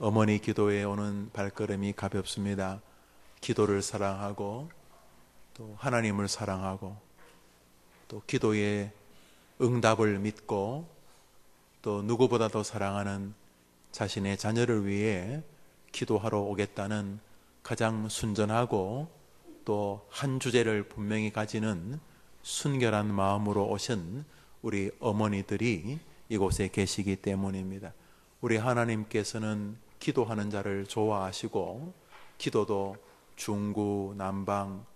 어머니 기도에 오는 발걸음이 가볍습니다. 기도를 사랑하고 또 하나님을 사랑하고 또 기도의 응답을 믿고 또 누구보다도 사랑하는 자신의 자녀를 위해 기도하러 오겠다는 가장 순전하고 또 한 주제를 분명히 가지는 순결한 마음으로 오신 우리 어머니들이 이곳에 계시기 때문입니다. 우리 하나님께서는 기도하는 자를 좋아하시고 기도도 중구 난방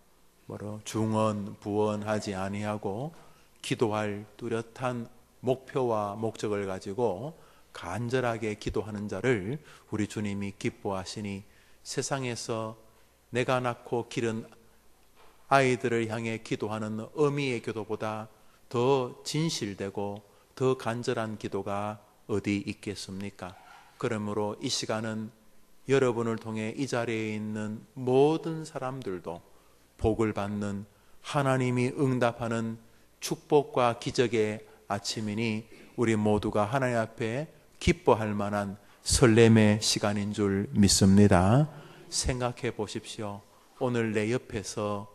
중언 부언하지 아니하고 기도할 뚜렷한 목표와 목적을 가지고 간절하게 기도하는 자를 우리 주님이 기뻐하시니 세상에서 내가 낳고 기른 아이들을 향해 기도하는 어미의 기도보다 더 진실되고 더 간절한 기도가 어디 있겠습니까? 그러므로 이 시간은 여러분을 통해 이 자리에 있는 모든 사람들도 복을 받는 하나님이 응답하는 축복과 기적의 아침이니 우리 모두가 하나님 앞에 기뻐할 만한 설렘의 시간인 줄 믿습니다. 생각해 보십시오. 오늘 내 옆에서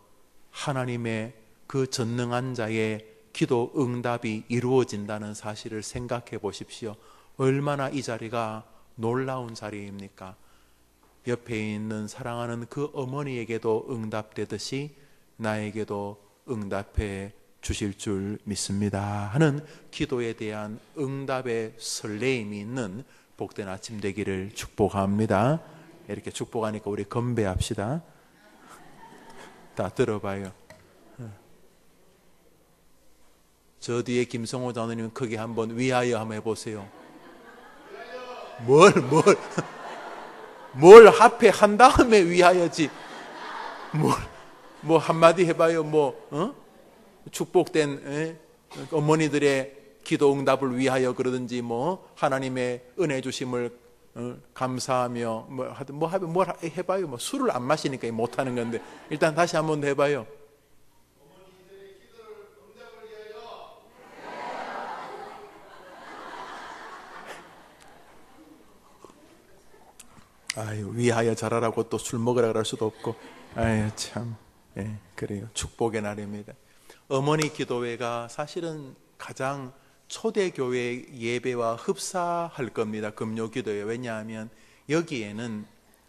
하나님의 그 전능한 자의 기도 응답이 이루어진다는 사실을 생각해 보십시오. 얼마나 이 자리가 놀라운 자리입니까? 옆에 있는 사랑하는 그 어머니에게도 응답되듯이 나에게도 응답해 주실 줄 믿습니다 하는 기도에 대한 응답의 설레임이 있는 복된 아침 되기를 축복합니다. 이렇게 축복하니까 우리 건배합시다. 다 들어봐요. 저 뒤에 김성호 장로님 크게 한번 위하여 한번 해보세요. 뭘 앞에 한 다음에 위하여지. 뭐 한마디 해봐요. 축복된 어머니들의 기도 응답을 위하여 그러든지 하나님의 은혜 주심을 감사하며 뭘 해봐요. 술을 안 마시니까 못하는 건데 일단 다시 한번 해봐요. 아유, 위하여 잘하라고 또 술 먹으라 그럴 수도 없고, 아유 참, 그래요. 축복의 날입니다. 어머니 기도회가 사실은 가장 초대교회 예배와 흡사할 겁니다. 금요 기도회. 왜냐하면 여기에는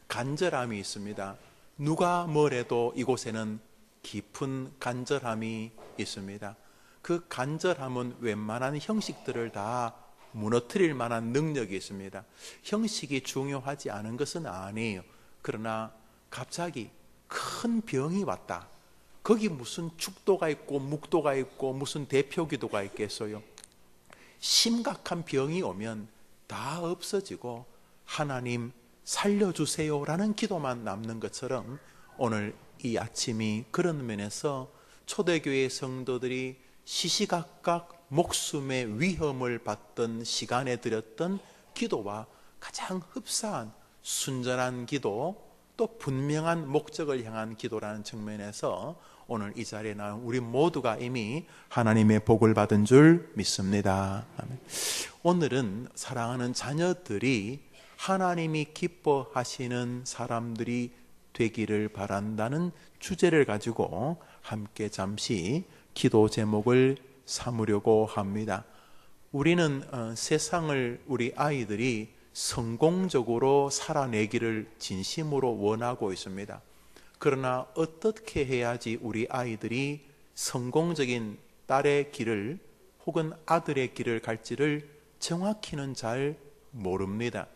간절함이 있습니다. 누가 뭐래도 이곳에는 깊은 간절함이 있습니다. 그 간절함은 웬만한 형식들을 다 무너뜨릴 만한 능력이 있습니다. 형식이 중요하지 않은 것은 아니에요. 그러나 갑자기 큰 병이 왔다. 거기 무슨 축도가 있고 묵도가 있고 무슨 대표 기도가 있겠어요. 심각한 병이 오면 다 없어지고 하나님 살려주세요라는 기도만 남는 것처럼 오늘 이 아침이 그런 면에서 초대교회 성도들이 시시각각 목숨의 위험을 받던 시간에 드렸던 기도와 가장 흡사한 순전한 기도, 또 분명한 목적을 향한 기도라는 측면에서 오늘 이 자리에 나온 우리 모두가 이미 하나님의 복을 받은 줄 믿습니다. 오늘은 사랑하는 자녀들이 하나님이 기뻐하시는 사람들이 되기를 바란다는 주제를 가지고 함께 잠시 기도 제목을 삼으려고 합니다. 우리는 세상을 우리 아이들이 성공적으로 살아내기를 진심으로 원하고 있습니다. 그러나 어떻게 해야지 우리 아이들이 성공적인 딸의 길을 혹은 아들의 길을 갈지를 정확히는 잘 모릅니다.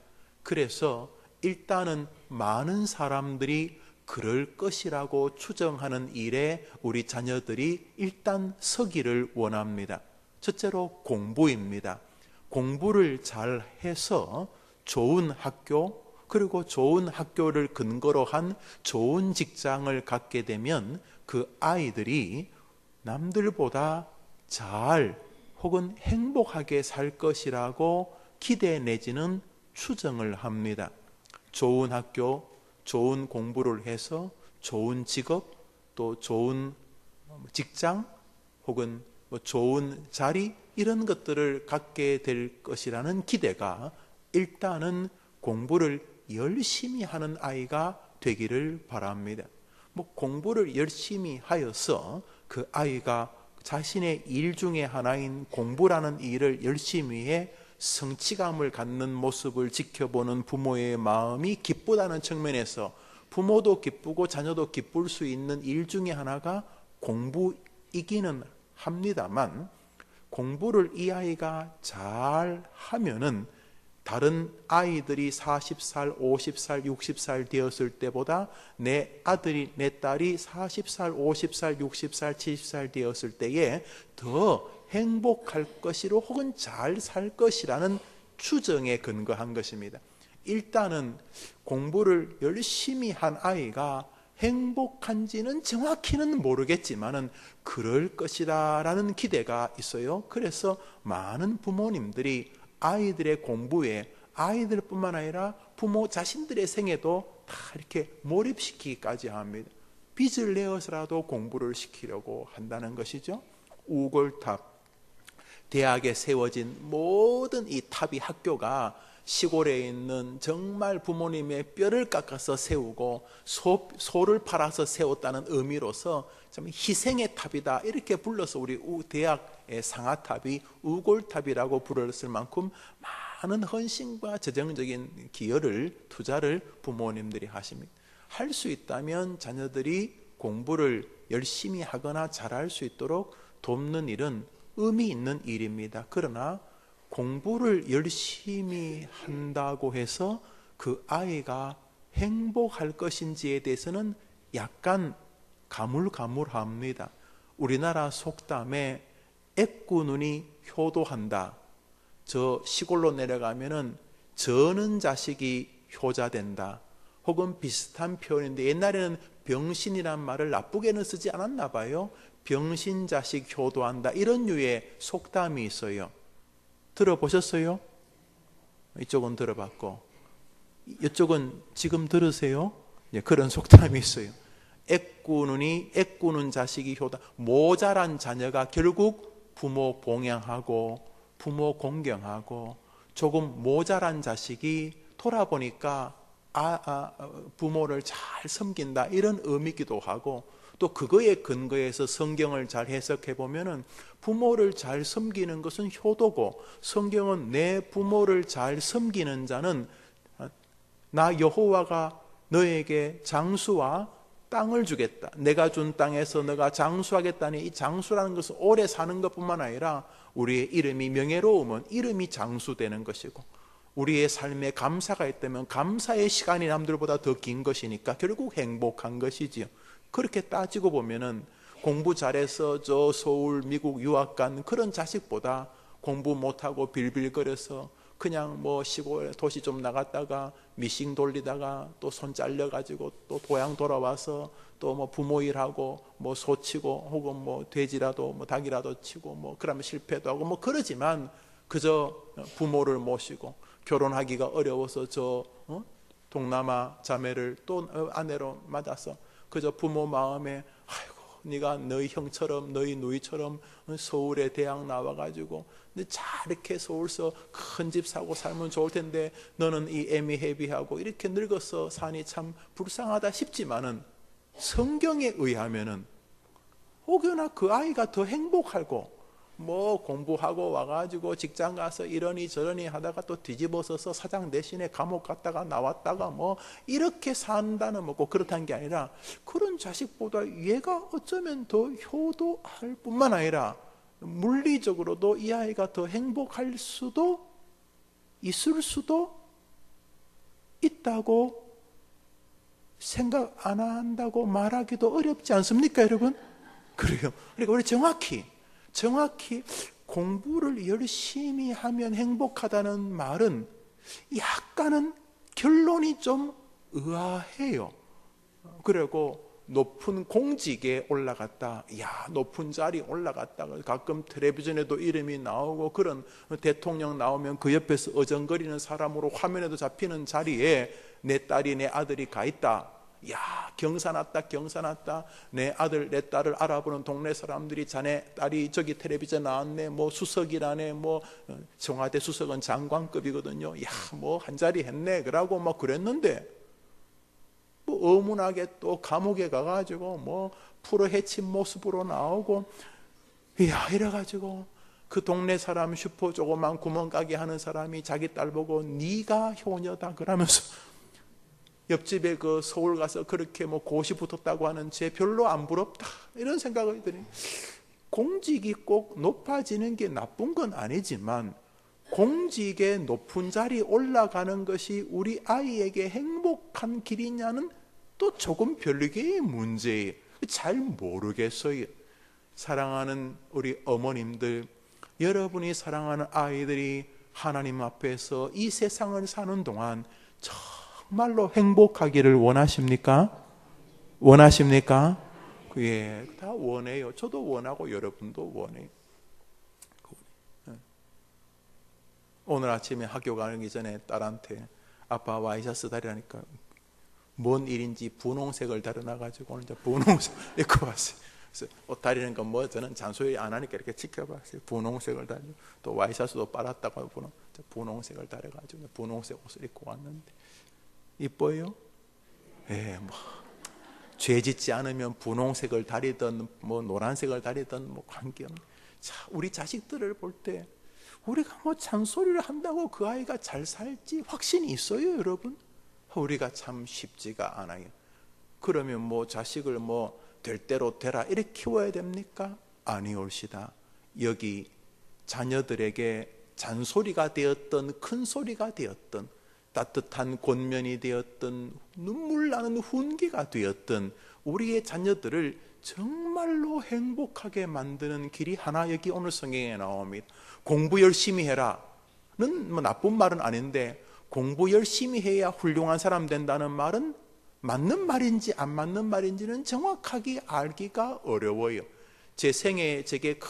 그래서 일단은 많은 사람들이 그럴 것이라고 추정하는 일에 우리 자녀들이 일단 서기를 원합니다. 첫째로 공부입니다. 공부를 잘 해서 좋은 학교, 그리고 좋은 학교를 근거로 한 좋은 직장을 갖게 되면 그 아이들이 남들보다 잘 혹은 행복하게 살 것이라고 기대 내지는 추정을 합니다. 좋은 학교, 좋은 공부를 해서 좋은 직업, 또 좋은 직장 혹은 좋은 자리, 이런 것들을 갖게 될 것이라는 기대가 일단은 공부를 열심히 하는 아이가 되기를 바랍니다. 뭐 공부를 열심히 하여서 그 아이가 자신의 일 중에 하나인 공부라는 일을 열심히 해 성취감을 갖는 모습을 지켜보는 부모의 마음이 기쁘다는 측면에서 부모도 기쁘고 자녀도 기쁠 수 있는 일 중에 하나가 공부이기는 합니다만, 공부를 이 아이가 잘 하면은 다른 아이들이 40살, 50살, 60살 되었을 때보다 내 아들이, 내 딸이 40살, 50살, 60살, 70살 되었을 때에 더 행복할 것이로 혹은 잘 살 것이라는 추정에 근거한 것입니다. 일단은 공부를 열심히 한 아이가 행복한지는 정확히는 모르겠지만은 그럴 것이다 라는 기대가 있어요. 그래서 많은 부모님들이 아이들의 공부에 아이들뿐만 아니라 부모 자신들의 생애도 다 이렇게 몰입시키기까지 합니다. 빚을 내어서라도 공부를 시키려고 한다는 것이죠. 우골탑, 대학에 세워진 모든 이 탑이 학교가 시골에 있는 정말 부모님의 뼈를 깎아서 세우고 소를 팔아서 세웠다는 의미로서 참 희생의 탑이다 이렇게 불러서 우리 대학의 상아탑이 우골탑이라고 불렀을 만큼 많은 헌신과 재정적인 기여를, 투자를 부모님들이 하십니다. 할 수 있다면 자녀들이 공부를 열심히 하거나 잘할 수 있도록 돕는 일은 의미 있는 일입니다. 그러나 공부를 열심히 한다고 해서 그 아이가 행복할 것인지에 대해서는 약간 가물가물합니다. 우리나라 속담에 애꾸눈이 효도한다. 저 시골로 내려가면은 저는 자식이 효자된다. 혹은 비슷한 표현인데 옛날에는 병신이란 말을 나쁘게는 쓰지 않았나 봐요. 병신 자식 효도한다. 이런 류의 속담이 있어요. 들어보셨어요? 이쪽은 들어봤고 이쪽은 지금 들으세요? 그런 속담이 있어요. 애꾸는 자식이 효다. 모자란 자녀가 결국 부모 봉양하고 부모 공경하고, 조금 모자란 자식이 돌아보니까 부모를 잘 섬긴다 이런 의미기도 하고, 또 그거에 근거해서 성경을 잘 해석해 보면은 부모를 잘 섬기는 것은 효도고, 성경은 내 부모를 잘 섬기는 자는 나 여호와가 너에게 장수와 땅을 주겠다. 내가 준 땅에서 너가 장수하겠다니, 이 장수라는 것은 오래 사는 것뿐만 아니라 우리의 이름이 명예로우면 이름이 장수되는 것이고, 우리의 삶에 감사가 있다면 감사의 시간이 남들보다 더 긴 것이니까 결국 행복한 것이지요. 그렇게 따지고 보면은 공부 잘해서 저 서울 미국 유학 간 그런 자식보다 공부 못하고 빌빌거려서 그냥 뭐 시골 도시 좀 나갔다가 미싱 돌리다가 또 손 잘려가지고 또 고향 돌아와서 또 뭐 부모 일하고 뭐 소 치고 혹은 뭐 돼지라도 뭐 닭이라도 치고 뭐 그러면 실패도 하고 뭐 그러지만, 그저 부모를 모시고 결혼하기가 어려워서 저 동남아 자매를 또 아내로 맞아서 그저 부모 마음에 아이고 네가 너희 형처럼 너희 누이처럼 서울에 대학 나와가지고 근데 잘 이렇게 서울서 큰 집 사고 살면 좋을 텐데 너는 이 애미해비하고 이렇게 늙어서 사니 참 불쌍하다 싶지만은, 성경에 의하면은 혹여나 그 아이가 더 행복하고 뭐 공부하고 와가지고 직장 가서 이러니 저러니 하다가 또 뒤집어서서 사장 대신에 감옥 갔다가 나왔다가 뭐 이렇게 산다는 뭐고 그렇다는 게 아니라, 그런 자식보다 얘가 어쩌면 더 효도할 뿐만 아니라 물리적으로도 이 아이가 더 행복할 수도 있을 수도 있다고 생각 안 한다고 말하기도 어렵지 않습니까, 여러분? 그래요. 그러니까 우리 정확히 공부를 열심히 하면 행복하다는 말은 약간은 결론이 좀 의아해요. 그리고 높은 공직에 올라갔다, 높은 자리에 올라갔다, 가끔 텔레비전에도 이름이 나오고 그런 대통령 나오면 그 옆에서 어정거리는 사람으로 화면에도 잡히는 자리에 내 딸이 내 아들이 가 있다, 야, 경사 났다. 내 아들, 내 딸을 알아보는 동네 사람들이 자네 딸이 저기 텔레비전 나왔네. 뭐 수석이라네. 뭐 청와대 수석은 장관급이거든요. 야, 뭐 한 자리 했네. 그러고 막 그랬는데 뭐 어문하게 또 감옥에 가가지고 뭐 풀어 헤친 모습으로 나오고, 이야, 이래가지고 그 동네 사람 슈퍼 조그만 구멍가게 하는 사람이 자기 딸 보고 네가 효녀다 그러면서 옆집에 그 서울 가서 그렇게 뭐 고시 붙었다고 하는 쟤 별로 안 부럽다 이런 생각을 드니, 공직이 꼭 높아지는 게 나쁜 건 아니지만 공직의 높은 자리 올라가는 것이 우리 아이에게 행복한 길이냐는 또 조금 별개의 문제예요. 잘 모르겠어요. 사랑하는 우리 어머님들, 여러분이 사랑하는 아이들이 하나님 앞에서 이 세상을 사는 동안 정말로 행복하기를 원하십니까? 원하십니까? 예, 다 원해요. 저도 원하고 여러분도 원해요. 오늘 아침에 학교 가기 전에 딸한테 아빠 와이셔츠 다리라니까 뭔 일인지 분홍색을 다려놔가지고 오늘 이제 분홍색 입고 왔어요. 그래서 옷 다리는 건 뭐 저는 잔소리 안 하니까 이렇게 지켜봤어요. 분홍색을 다려, 또 와이셔츠도 빨았다고 분홍색을 다려가지고 분홍색 옷을 입고 왔는데 이뻐요? 예, 뭐 죄 짓지 않으면 분홍색을 다리든 뭐 노란색을 다리든 뭐 관계없는. 자, 우리 자식들을 볼 때 우리가 뭐 잔소리를 한다고 그 아이가 잘 살지 확신이 있어요, 여러분? 우리가 참 쉽지가 않아요. 그러면 뭐 자식을 뭐 될 대로 되라 이렇게 키워야 됩니까? 아니올시다. 여기 자녀들에게 잔소리가 되었던 큰 소리가 되었던 따뜻한 권면이 되었던 눈물 나는 훈계가 되었던 우리의 자녀들을 정말로 행복하게 만드는 길이 하나 여기 오늘 성경에 나옵니다. 공부 열심히 해라는 뭐 나쁜 말은 아닌데, 공부 열심히 해야 훌륭한 사람 된다는 말은 맞는 말인지 안 맞는 말인지는 정확하게 알기가 어려워요. 제 생애에 제게 큰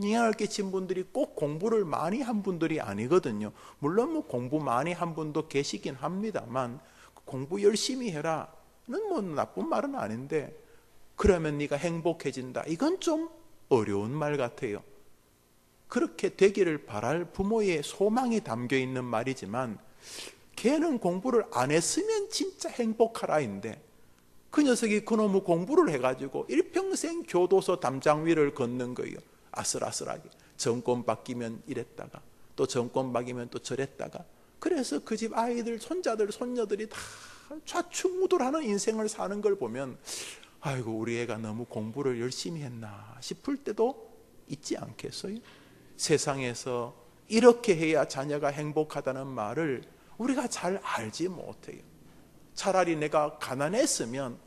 영향을 끼친 분들이 꼭 공부를 많이 한 분들이 아니거든요. 물론 뭐 공부 많이 한 분도 계시긴 합니다만, 공부 열심히 해라는 뭐 나쁜 말은 아닌데 그러면 네가 행복해진다, 이건 좀 어려운 말 같아요. 그렇게 되기를 바랄 부모의 소망이 담겨 있는 말이지만, 걔는 공부를 안 했으면 진짜 행복하라인데 그 녀석이 그놈의 공부를 해가지고 일평생 교도소 담장 위를 걷는 거예요. 아슬아슬하게 정권 바뀌면 이랬다가 또 정권 바뀌면 또 저랬다가. 그래서 그 집 아이들, 손자들, 손녀들이 다 좌충우돌하는 인생을 사는 걸 보면 아이고, 우리 애가 너무 공부를 열심히 했나 싶을 때도 있지 않겠어요? 세상에서 이렇게 해야 자녀가 행복하다는 말을 우리가 잘 알지 못해요. 차라리 내가 가난했으면,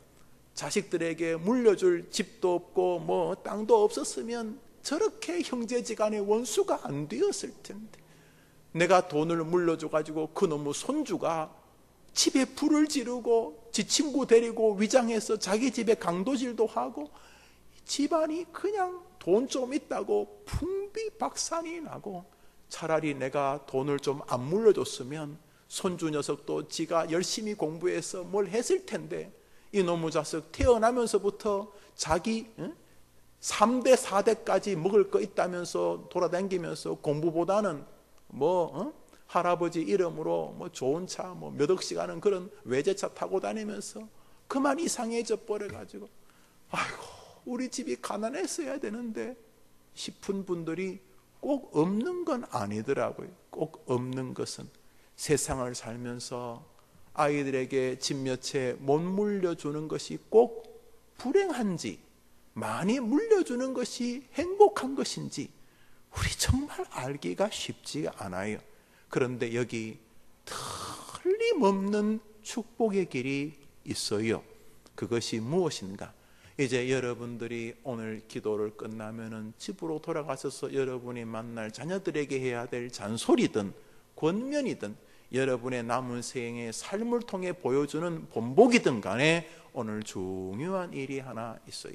자식들에게 물려줄 집도 없고 뭐 땅도 없었으면 저렇게 형제지간의 원수가 안 되었을 텐데, 내가 돈을 물려줘가지고 그놈의 손주가 집에 불을 지르고 지 친구 데리고 위장해서 자기 집에 강도질도 하고 집안이 그냥 돈 좀 있다고 풍비박산이 나고, 차라리 내가 돈을 좀 안 물려줬으면 손주 녀석도 지가 열심히 공부해서 뭘 했을 텐데, 이놈의 자식 태어나면서부터 자기 3대 4대까지 먹을 거 있다면서 돌아다니면서 공부보다는 할아버지 이름으로 뭐 좋은 차 뭐 몇 억씩 하는 그런 외제차 타고 다니면서 그만 이상해져 버려가지고 아이고, 우리 집이 가난했어야 되는데 싶은 분들이 꼭 없는 건 아니더라고요. 꼭 없는 것은, 세상을 살면서 아이들에게 집 몇 채 못 물려주는 것이 꼭 불행한지, 많이 물려주는 것이 행복한 것인지 우리 정말 알기가 쉽지 않아요. 그런데 여기 틀림없는 축복의 길이 있어요. 그것이 무엇인가? 이제 여러분들이 오늘 기도를 끝나면은 집으로 돌아가셔서 여러분이 만날 자녀들에게 해야 될 잔소리든 권면이든 여러분의 남은 생의 삶을 통해 보여주는 본보기든 간에 오늘 중요한 일이 하나 있어요.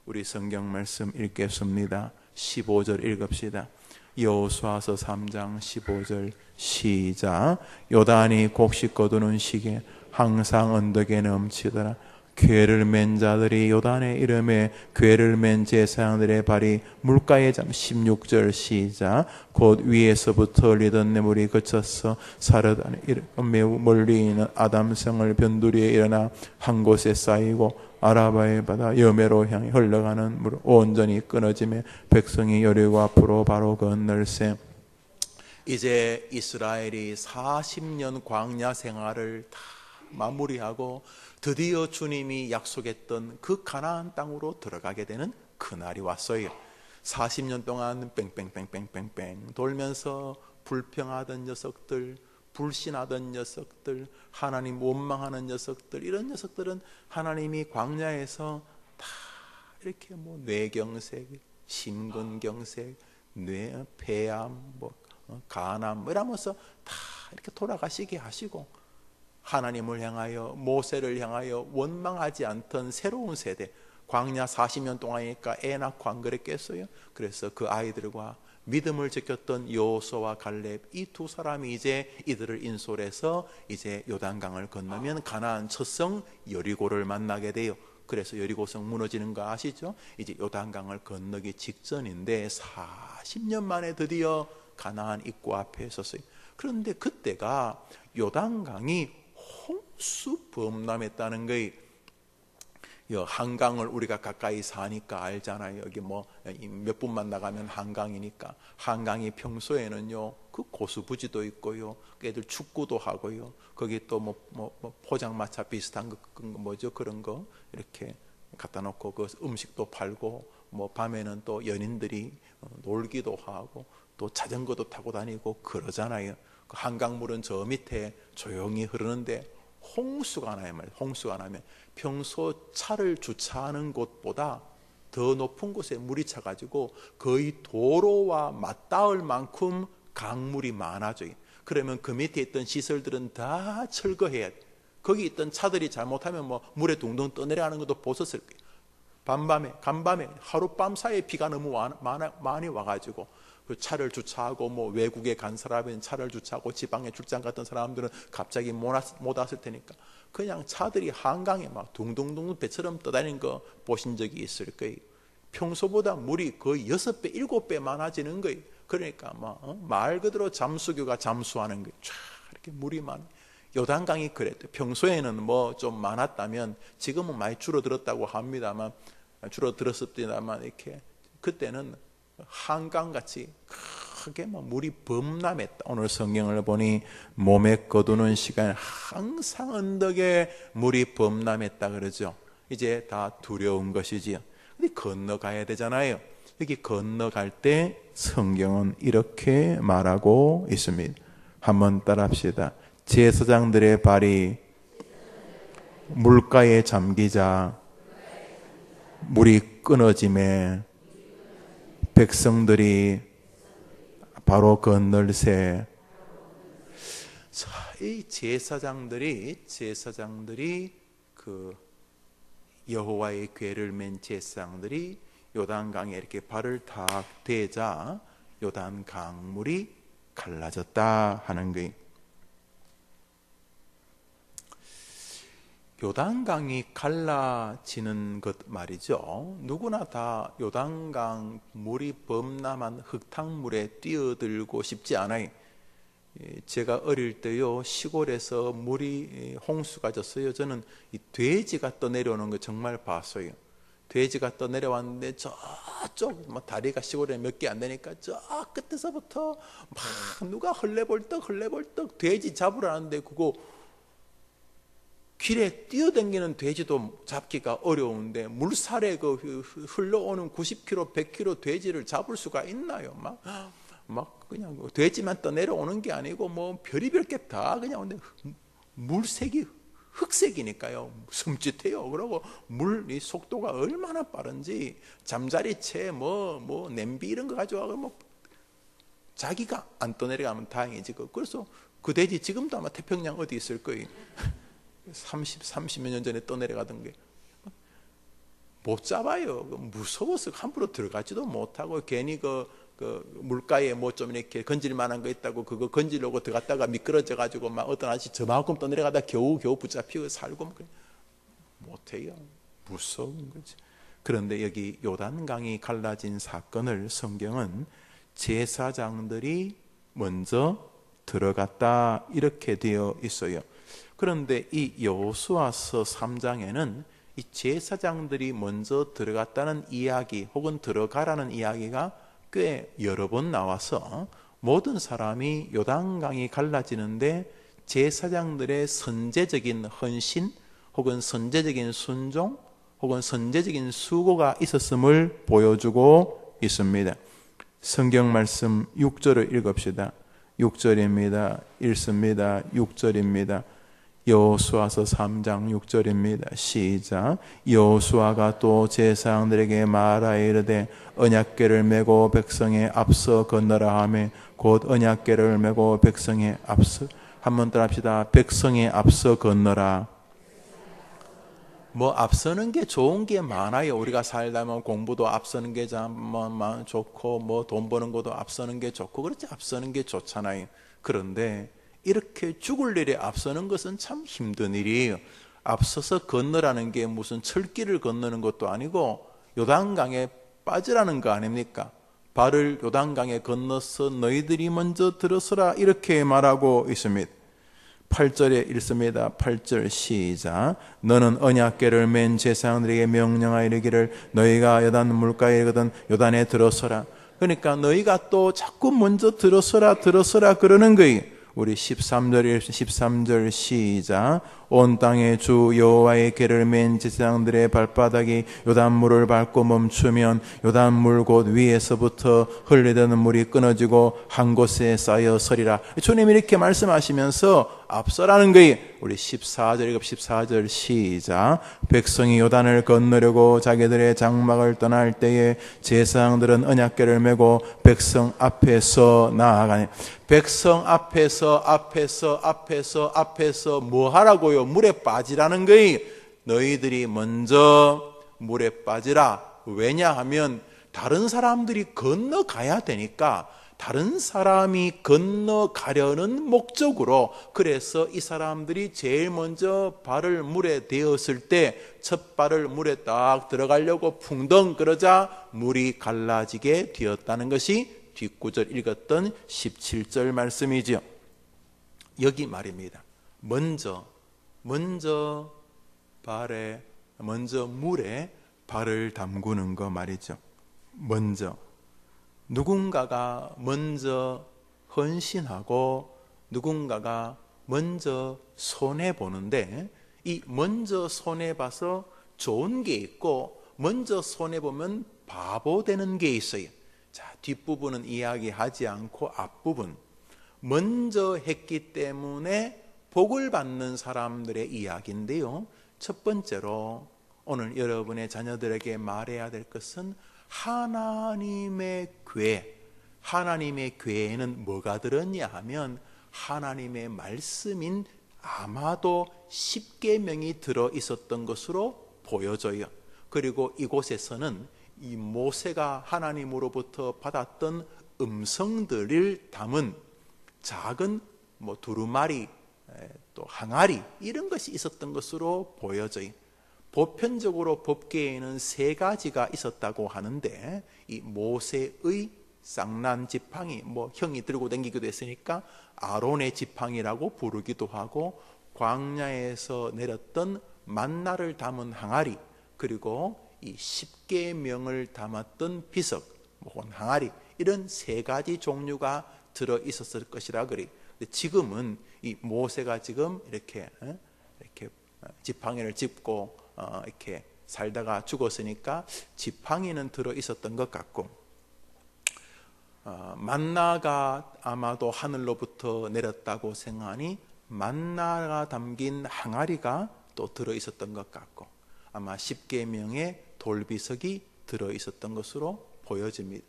우리 성경 말씀 읽겠습니다. 15절 읽읍시다. 여호수아서 3장 15절 시작. 요단이 곡식 거두는 시기에 항상 언덕에 넘치더라. 궤를 맨 자들이 요단의 이름에 궤를 맨 제사장들의 발이 물가에 잠 16절 시작. 곧 위에서부터 흘리던 뇌물이 그쳤어 사르단에 매우 멀리 있는 아담성을 변두리에 일어나 한 곳에 쌓이고 아라바의 바다 여매로 향해 흘러가는 물 온전히 끊어지며 백성이 여리고 앞으로 바로 건널세. 이제 이스라엘이 40년 광야 생활을 다 마무리하고 드디어 주님이 약속했던 그 가나안 땅으로 들어가게 되는 그날이 왔어요. 40년 동안 뺑뺑뺑뺑뺑뺑 돌면서 불평하던 녀석들, 불신하던 녀석들, 하나님 원망하는 녀석들, 이런 녀석들은 하나님이 광야에서 다 이렇게 뭐 뇌경색, 심근경색, 폐암, 간암 이러면서 다 이렇게 돌아가시게 하시고 하나님을 향하여 모세를 향하여 원망하지 않던 새로운 세대, 광야 40년 동안이니까 애 낳고 안 그랬겠어요? 그래서 그 아이들과 믿음을 지켰던 여호수아와 갈렙 이 두 사람이 이제 이들을 인솔해서 이제 요단강을 건너면 가나안 첫성 여리고를 만나게 돼요. 그래서 여리고성 무너지는 거 아시죠? 이제 요단강을 건너기 직전인데 40년 만에 드디어 가나안 입구 앞에 섰어요. 그런데 그때가 요단강이 홍수 범람했다는 거예요. 한강을 우리가 가까이 사니까 알잖아요. 여기 뭐 몇 분만 나가면 한강이니까. 한강이 평소에는요 그 고수부지도 있고요, 애들 축구도 하고요, 거기 또 뭐 포장마차 비슷한 거 뭐죠, 그런 거 이렇게 갖다 놓고 그 음식도 팔고, 뭐 밤에는 또 연인들이 놀기도 하고 또 자전거도 타고 다니고 그러잖아요. 그 한강물은 저 밑에 조용히 흐르는데 홍수가 나요. 홍수가 나면 평소 차를 주차하는 곳보다 더 높은 곳에 물이 차가지고 거의 도로와 맞닿을 만큼 강물이 많아져요. 그러면 그 밑에 있던 시설들은 다 철거해야 돼. 거기 있던 차들이 잘못하면 뭐 물에 둥둥 떠내려가는 것도 보셨을 거예요. 간밤에 하룻밤 사이에 비가 너무 많이 와가지고 그 차를 주차하고, 뭐 외국에 간 사람은 차를 주차하고 지방에 출장 갔던 사람들은 갑자기 못 왔을 테니까 그냥 차들이 한강에 막 둥둥둥 배처럼 떠다니는 거 보신 적이 있을 거예요. 평소보다 물이 거의 6배, 7배 많아지는 거예요. 그러니까 말 그대로 잠수교가 잠수하는 거예요. 쫙 이렇게 물이 많아요. 요단강이 그랬대요. 평소에는 뭐 좀 많았다면 지금은 많이 줄어들었다고 합니다만, 이렇게 그때는 한강같이 크게 물이 범람했다. 오늘 성경을 보니 몸에 거두는 시간에 항상 언덕에 물이 범람했다 그러죠. 이제 다 두려운 것이지요. 근데 건너가야 되잖아요. 여기 건너갈 때 성경은 이렇게 말하고 있습니다. 한번 따라합시다. 제사장들의 발이 물가에 잠기자 물이 끊어짐에 백성들이 바로 건널새. 자, 이 제사장들이 그 여호와의 궤를 맨 제사장들이 요단강에 이렇게 발을 탁 대자 요단 강물이 갈라졌다 하는 거예요. 요단강이 갈라지는 것 말이죠. 누구나 다 요단강 물이 범람한 흙탕물에 뛰어들고 싶지 않아요. 제가 어릴 때요 시골에서 물이 홍수가 졌어요. 저는 이 돼지가 떠내려오는 거 정말 봤어요. 돼지가 떠내려왔는데 저쪽 다리가 시골에 몇 개 안 되니까 저 끝에서부터 막 누가 헐레벌떡 돼지 잡으라는데 그거 길에 뛰어다니는 돼지도 잡기가 어려운데 물살에 그 흘러오는 90km, 100km 돼지를 잡을 수가 있나요? 막 그냥 돼지만 떠내려오는 게 아니고 뭐 별의별 게 다 그냥 근데 물색이 흑색이니까요. 섬찟해요. 그리고 물이 속도가 얼마나 빠른지 잠자리채 뭐 냄비 이런 거 가져와서 뭐 자기가 안 떠내려가면 다행이지. 그래서 그 돼지 지금도 아마 태평양 어디 있을 거예요. 30몇 년 전에 떠내려가던 게 못 잡아요. 무서워서 함부로 들어가지도 못하고 괜히 그 물가에 뭐 좀 이렇게 건질 만한 거 있다고 그거 건지려고 들어갔다가 미끄러져 가지고 막 어떤 아저씨 저만큼 떠내려가다 겨우 붙잡히고 살고 못 못해요. 무서운 거지. 그런데 여기 요단강이 갈라진 사건을 성경은 제사장들이 먼저 들어갔다 이렇게 되어 있어요. 그런데 이 여호수아서 3장에는 이 제사장들이 먼저 들어갔다는 이야기 혹은 들어가라는 이야기가 꽤 여러 번 나와서 모든 사람이 요단강이 갈라지는데 제사장들의 선제적인 헌신 혹은 선제적인 순종 혹은 선제적인 수고가 있었음을 보여주고 있습니다. 성경 말씀 6절을 읽읍시다. 6절입니다. 읽습니다. 6절입니다. 여호수아서 3장 6절입니다. 시작. 여호수아가 또 제사장들에게 말하여 이르되 언약궤를 메고 백성의 앞서 건너라 하매 곧 언약궤를 메고 백성의 앞서, 한번 따라 합시다. 백성의 앞서 건너라. 뭐 앞서는 게 좋은 게 많아요. 우리가 살다 보면 공부도 앞서는 게 좋고 뭐 돈 버는 것도 앞서는 게 좋고 그렇지, 앞서는 게 좋잖아요. 그런데 이렇게 죽을 일에 앞서는 것은 참 힘든 일이에요. 앞서서 건너라는 게 무슨 철길을 건너는 것도 아니고 요단강에 빠지라는 거 아닙니까? 발을 요단강에 건너서 너희들이 먼저 들어서라 이렇게 말하고 있습니다. 8절에 읽습니다. 8절 시작. 너는 언약궤를 맨 제사장들에게 명령하여 이르기를 너희가 요단 물가에 이르거든 요단에 들어서라. 그러니까 너희가 또 자꾸 먼저 들어서라 그러는 거예요. 우리 13절 시작. 온 땅의 주 여호와의 궤를 맨 제사장들의 발바닥이 요단물을 밟고 멈추면 요단물 곧 위에서부터 흘리던 물이 끊어지고 한 곳에 쌓여 서리라. 주님이 이렇게 말씀하시면서 앞서라는 거예요. 우리 14절 시작. 백성이 요단을 건너려고 자기들의 장막을 떠날 때에 제사장들은 언약궤를 메고 백성 앞에서 나아가니. 백성 앞에서 뭐 하라고요? 물에 빠지라는 거예요. 너희들이 먼저 물에 빠지라. 왜냐하면 다른 사람들이 건너가야 되니까, 다른 사람이 건너가려는 목적으로, 그래서 이 사람들이 제일 먼저 발을 물에 대었을 때 첫 발을 물에 딱 들어가려고 풍덩 그러자 물이 갈라지게 되었다는 것이 뒷구절 읽었던 17절 말씀이지요. 여기 말입니다. 먼저 물에 발을 담그는 거 말이죠. 먼저 누군가가 먼저 헌신하고 누군가가 먼저 손해보는데, 이 먼저 손해봐서 좋은 게 있고 먼저 손해보면 바보 되는 게 있어요. 자, 뒷부분은 이야기하지 않고 앞부분, 먼저 했기 때문에 복을 받는 사람들의 이야기인데요. 첫 번째로 오늘 여러분의 자녀들에게 말해야 될 것은 하나님의 궤. 하나님의 궤에는 뭐가 들었냐 하면 하나님의 말씀인 아마도 십계명이 들어 있었던 것으로 보여져요. 그리고 이곳에서는 이 모세가 하나님으로부터 받았던 음성들을 담은 작은 두루마리, 또 항아리 이런 것이 있었던 것으로 보여져요. 보편적으로 법궤에는 3가지가 있었다고 하는데, 이 모세의 쌍난 지팡이, 형이 들고 다니기도 했으니까 아론의 지팡이라고 부르기도 하고, 광야에서 내렸던 만나를 담은 항아리, 그리고 이 십계명을 담았던 비석, 혹은 항아리, 이런 3가지 종류가 들어 있었을 것이라 그래요. 지금은 이 모세가 지금 이렇게 지팡이를 짚고 이렇게 살다가 죽었으니까 지팡이는 들어 있었던 것 같고, 만나가 아마도 하늘로부터 내렸다고 생각하니 만나가 담긴 항아리가 또 들어 있었던 것 같고, 아마 십계명의 돌비석이 들어 있었던 것으로 보여집니다.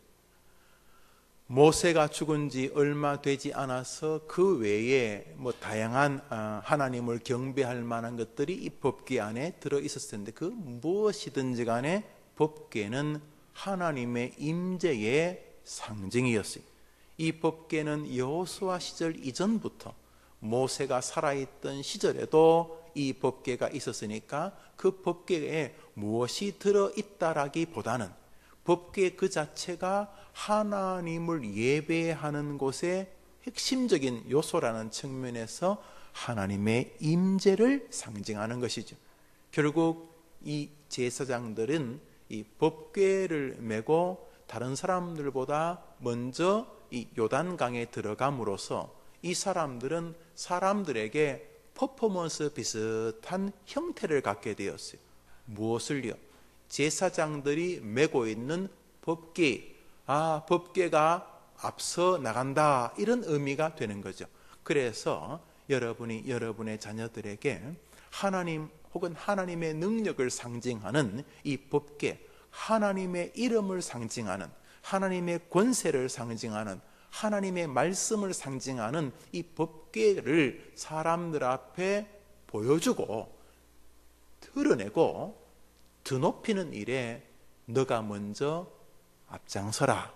모세가 죽은 지 얼마 되지 않아서 그 외에 다양한 하나님을 경배할 만한 것들이 이 법궤 안에 들어 있었을 텐데, 그 무엇이든지 간에 법궤는 하나님의 임재의 상징이었어요. 이 법궤는 여호수아 시절 이전부터 모세가 살아있던 시절에도 이 법궤가 있었으니까 그 법궤에 무엇이 들어있다라기보다는 법궤 그 자체가 하나님을 예배하는 곳의 핵심적인 요소라는 측면에서 하나님의 임재를 상징하는 것이죠. 결국 이 제사장들은 이 법궤를 메고 다른 사람들보다 먼저 이 요단강에 들어감으로써 이 사람들은 사람들에게 퍼포먼스 비슷한 형태를 갖게 되었어요. 무엇을요? 제사장들이 메고 있는 법궤, 법궤가 앞서 나간다, 이런 의미가 되는 거죠. 그래서 여러분이 여러분의 자녀들에게 하나님 혹은 하나님의 능력을 상징하는 이 법궤, 하나님의 이름을 상징하는, 하나님의 권세를 상징하는, 하나님의 말씀을 상징하는 이 법궤를 사람들 앞에 보여주고 드러내고 드높이는 일에 너가 먼저 앞장서라.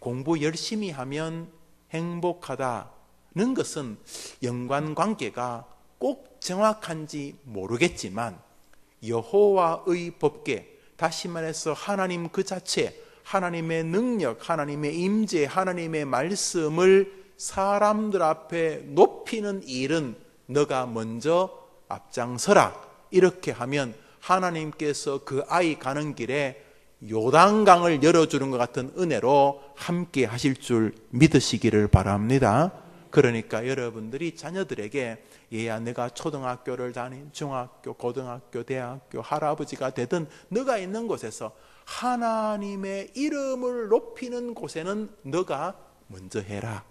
공부 열심히 하면 행복하다는 것은 연관관계가 꼭 정확한지 모르겠지만 여호와의 법궤, 다시 말해서 하나님 그 자체, 하나님의 능력, 하나님의 임재, 하나님의 말씀을 사람들 앞에 높이는 일은 너가 먼저 앞장서라. 이렇게 하면 하나님께서 그 아이 가는 길에 요단강을 열어주는 것 같은 은혜로 함께 하실 줄 믿으시기를 바랍니다. 그러니까 여러분들이 자녀들에게 얘야, 내가 초등학교를 다닌 중학교, 고등학교, 대학교, 할아버지가 되든 너가 있는 곳에서 하나님의 이름을 높이는 곳에는 너가 먼저 해라.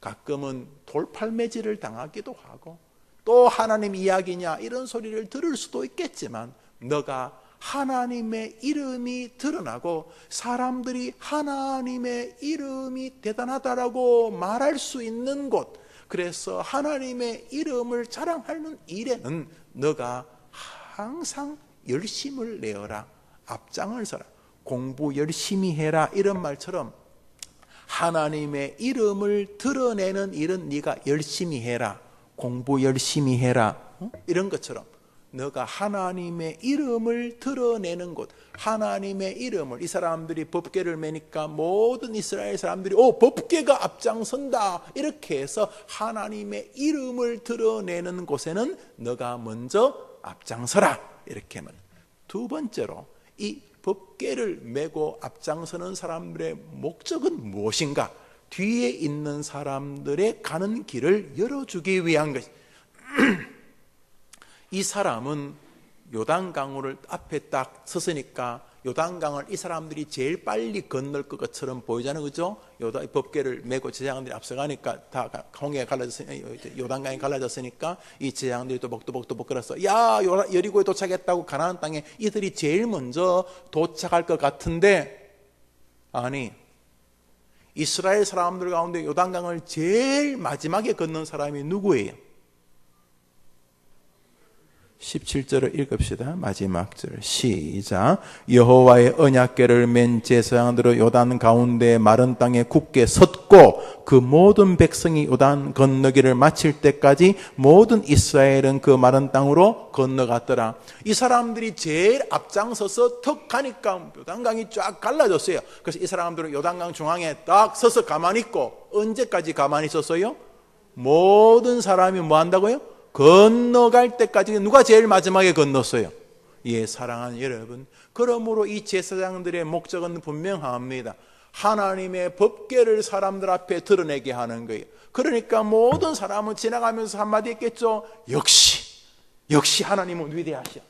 가끔은 돌팔매질을 당하기도 하고 또 하나님 이야기냐 이런 소리를 들을 수도 있겠지만 너가 하나님의 이름이 드러나고 사람들이 하나님의 이름이 대단하다라고 말할 수 있는 곳, 그래서 하나님의 이름을 자랑하는 일에는 너가 항상 열심을 내어라. 앞장을 서라. 공부 열심히 해라. 이런 말처럼 하나님의 이름을 드러내는 일은 네가 열심히 해라. 공부 열심히 해라. 이런 것처럼 너가 하나님의 이름을 드러내는 곳, 하나님의 이름을, 이 사람들이 법궤를 메니까 모든 이스라엘 사람들이 법궤가 앞장선다 이렇게 해서 하나님의 이름을 드러내는 곳에는 너가 먼저 앞장서라. 이렇게 하면 두 번째로 이 법궤를 메고 앞장서는 사람들의 목적은 무엇인가? 뒤에 있는 사람들의 가는 길을 열어주기 위한 것. 이 사람은 요단강을 앞에 딱 섰으니까 요단강을 이 사람들이 제일 빨리 건널 것처럼 보이잖아요, 그죠? 법궤를 메고 제사장들이 앞서가니까 다 홍해가 갈라졌으니까, 요단강이 갈라졌으니까 이 제사장들이 또복도복도복 걸어서 야, 여리고에 도착했다고 가나안 땅에 이들이 제일 먼저 도착할 것 같은데, 아니, 이스라엘 사람들 가운데 요단강을 제일 마지막에 건넌 사람이 누구예요? 17절을 읽읍시다. 마지막 절 시작. 여호와의 언약궤를 맨 제사장들은 요단 가운데 마른 땅에 굳게 섰고 그 모든 백성이 요단 건너기를 마칠 때까지 모든 이스라엘은 그 마른 땅으로 건너갔더라. 이 사람들이 제일 앞장서서 턱 가니까 요단강이 쫙 갈라졌어요. 그래서 이 사람들은 요단강 중앙에 딱 서서 가만히 있고, 언제까지 가만히 있었어요? 모든 사람이 뭐 한다고요? 건너갈 때까지. 누가 제일 마지막에 건넜어요? 예, 사랑하는 여러분, 그러므로 이 제사장들의 목적은 분명합니다. 하나님의 법궤를 사람들 앞에 드러내게 하는 거예요. 그러니까 모든 사람은 지나가면서 한마디 했겠죠. 역시 하나님은 위대하셔.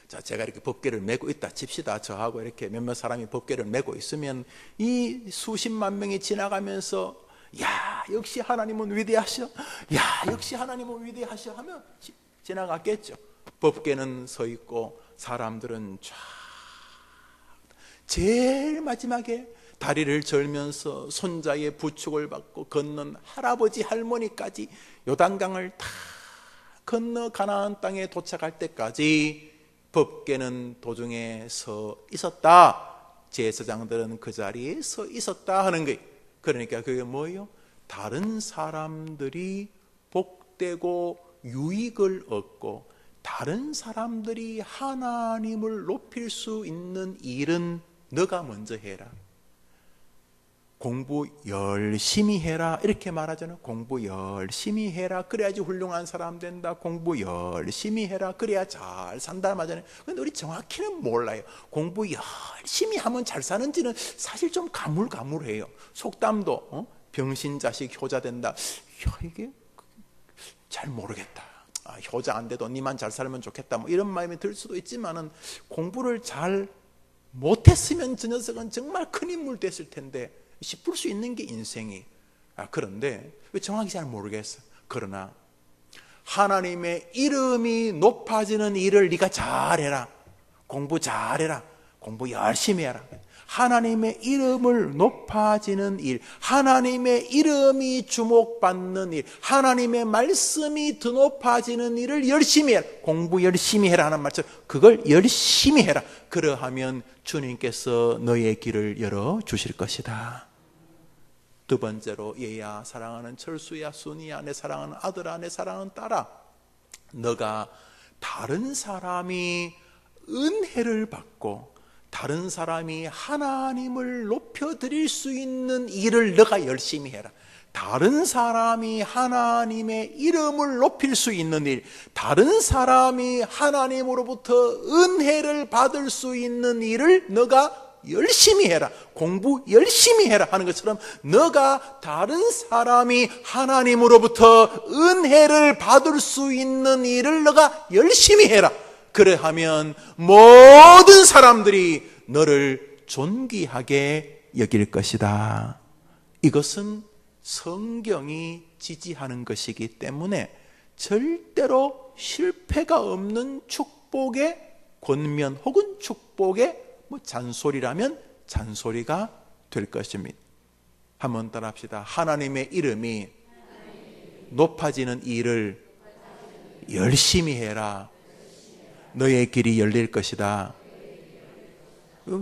자, 제가 이렇게 법궤를 메고 있다 칩시다. 저하고 이렇게 몇몇 사람이 법궤를 메고 있으면 이 수십만 명이 지나가면서 야, 역시 하나님은 위대하셔. 야, 역시 하나님은 위대하셔 하면 지나갔겠죠. 법궤는 서 있고 사람들은 쫙 제일 마지막에 다리를 절면서 손자의 부축을 받고 건넌 할아버지 할머니까지 요단강을 다 건너 가나안 땅에 도착할 때까지 법궤는 도중에 서 있었다. 제사장들은 그 자리에 서 있었다 하는 거예요. 그러니까 그게 뭐예요? 다른 사람들이 복되고 유익을 얻고 다른 사람들이 하나님을 높일 수 있는 일은 너가 먼저 해라. 공부 열심히 해라 이렇게 말하잖아요. 공부 열심히 해라 그래야지 훌륭한 사람 된다. 공부 열심히 해라 그래야 잘 산다 말하잖아요. 그런데 우리 정확히는 몰라요. 공부 열심히 하면 잘 사는지는 사실 좀 가물가물해요. 속담도 병신 자식 효자 된다. 야, 이게 잘 모르겠다. 효자 안 돼도 니만 잘 살면 좋겠다. 뭐 이런 마음이 들 수도 있지만은 공부를 잘 못했으면 저 녀석은 정말 큰 인물 됐을 텐데 싶을 수 있는 게 인생이. 그런데 정확히 잘 모르겠어. 그러나 하나님의 이름이 높아지는 일을 네가 잘해라. 공부 잘해라. 공부 열심히 해라. 하나님의 이름을 높아지는 일, 하나님의 이름이 주목받는 일, 하나님의 말씀이 더 높아지는 일을 열심히 해라. 공부 열심히 해라 하는 말처럼 그걸 열심히 해라. 그러하면 주님께서 너의 길을 열어주실 것이다. 두 번째로, 얘야 사랑하는 철수야, 순이야, 내 사랑하는 아들아, 내 사랑하는 딸아, 너가 다른 사람이 은혜를 받고 다른 사람이 하나님을 높여드릴 수 있는 일을 너가 열심히 해라. 다른 사람이 하나님의 이름을 높일 수 있는 일, 다른 사람이 하나님으로부터 은혜를 받을 수 있는 일을 너가 열심히 해라. 공부 열심히 해라 하는 것처럼 너가 다른 사람이 하나님으로부터 은혜를 받을 수 있는 일을 너가 열심히 해라. 그래하면 모든 사람들이 너를 존귀하게 여길 것이다. 이것은 성경이 지지하는 것이기 때문에 절대로 실패가 없는 축복의 권면 혹은 축복의 잔소리라면 잔소리가 될 것입니다. 한번 따라합시다. 하나님의 이름이 높아지는 일을 열심히 해라. 너의 길이 열릴 것이다.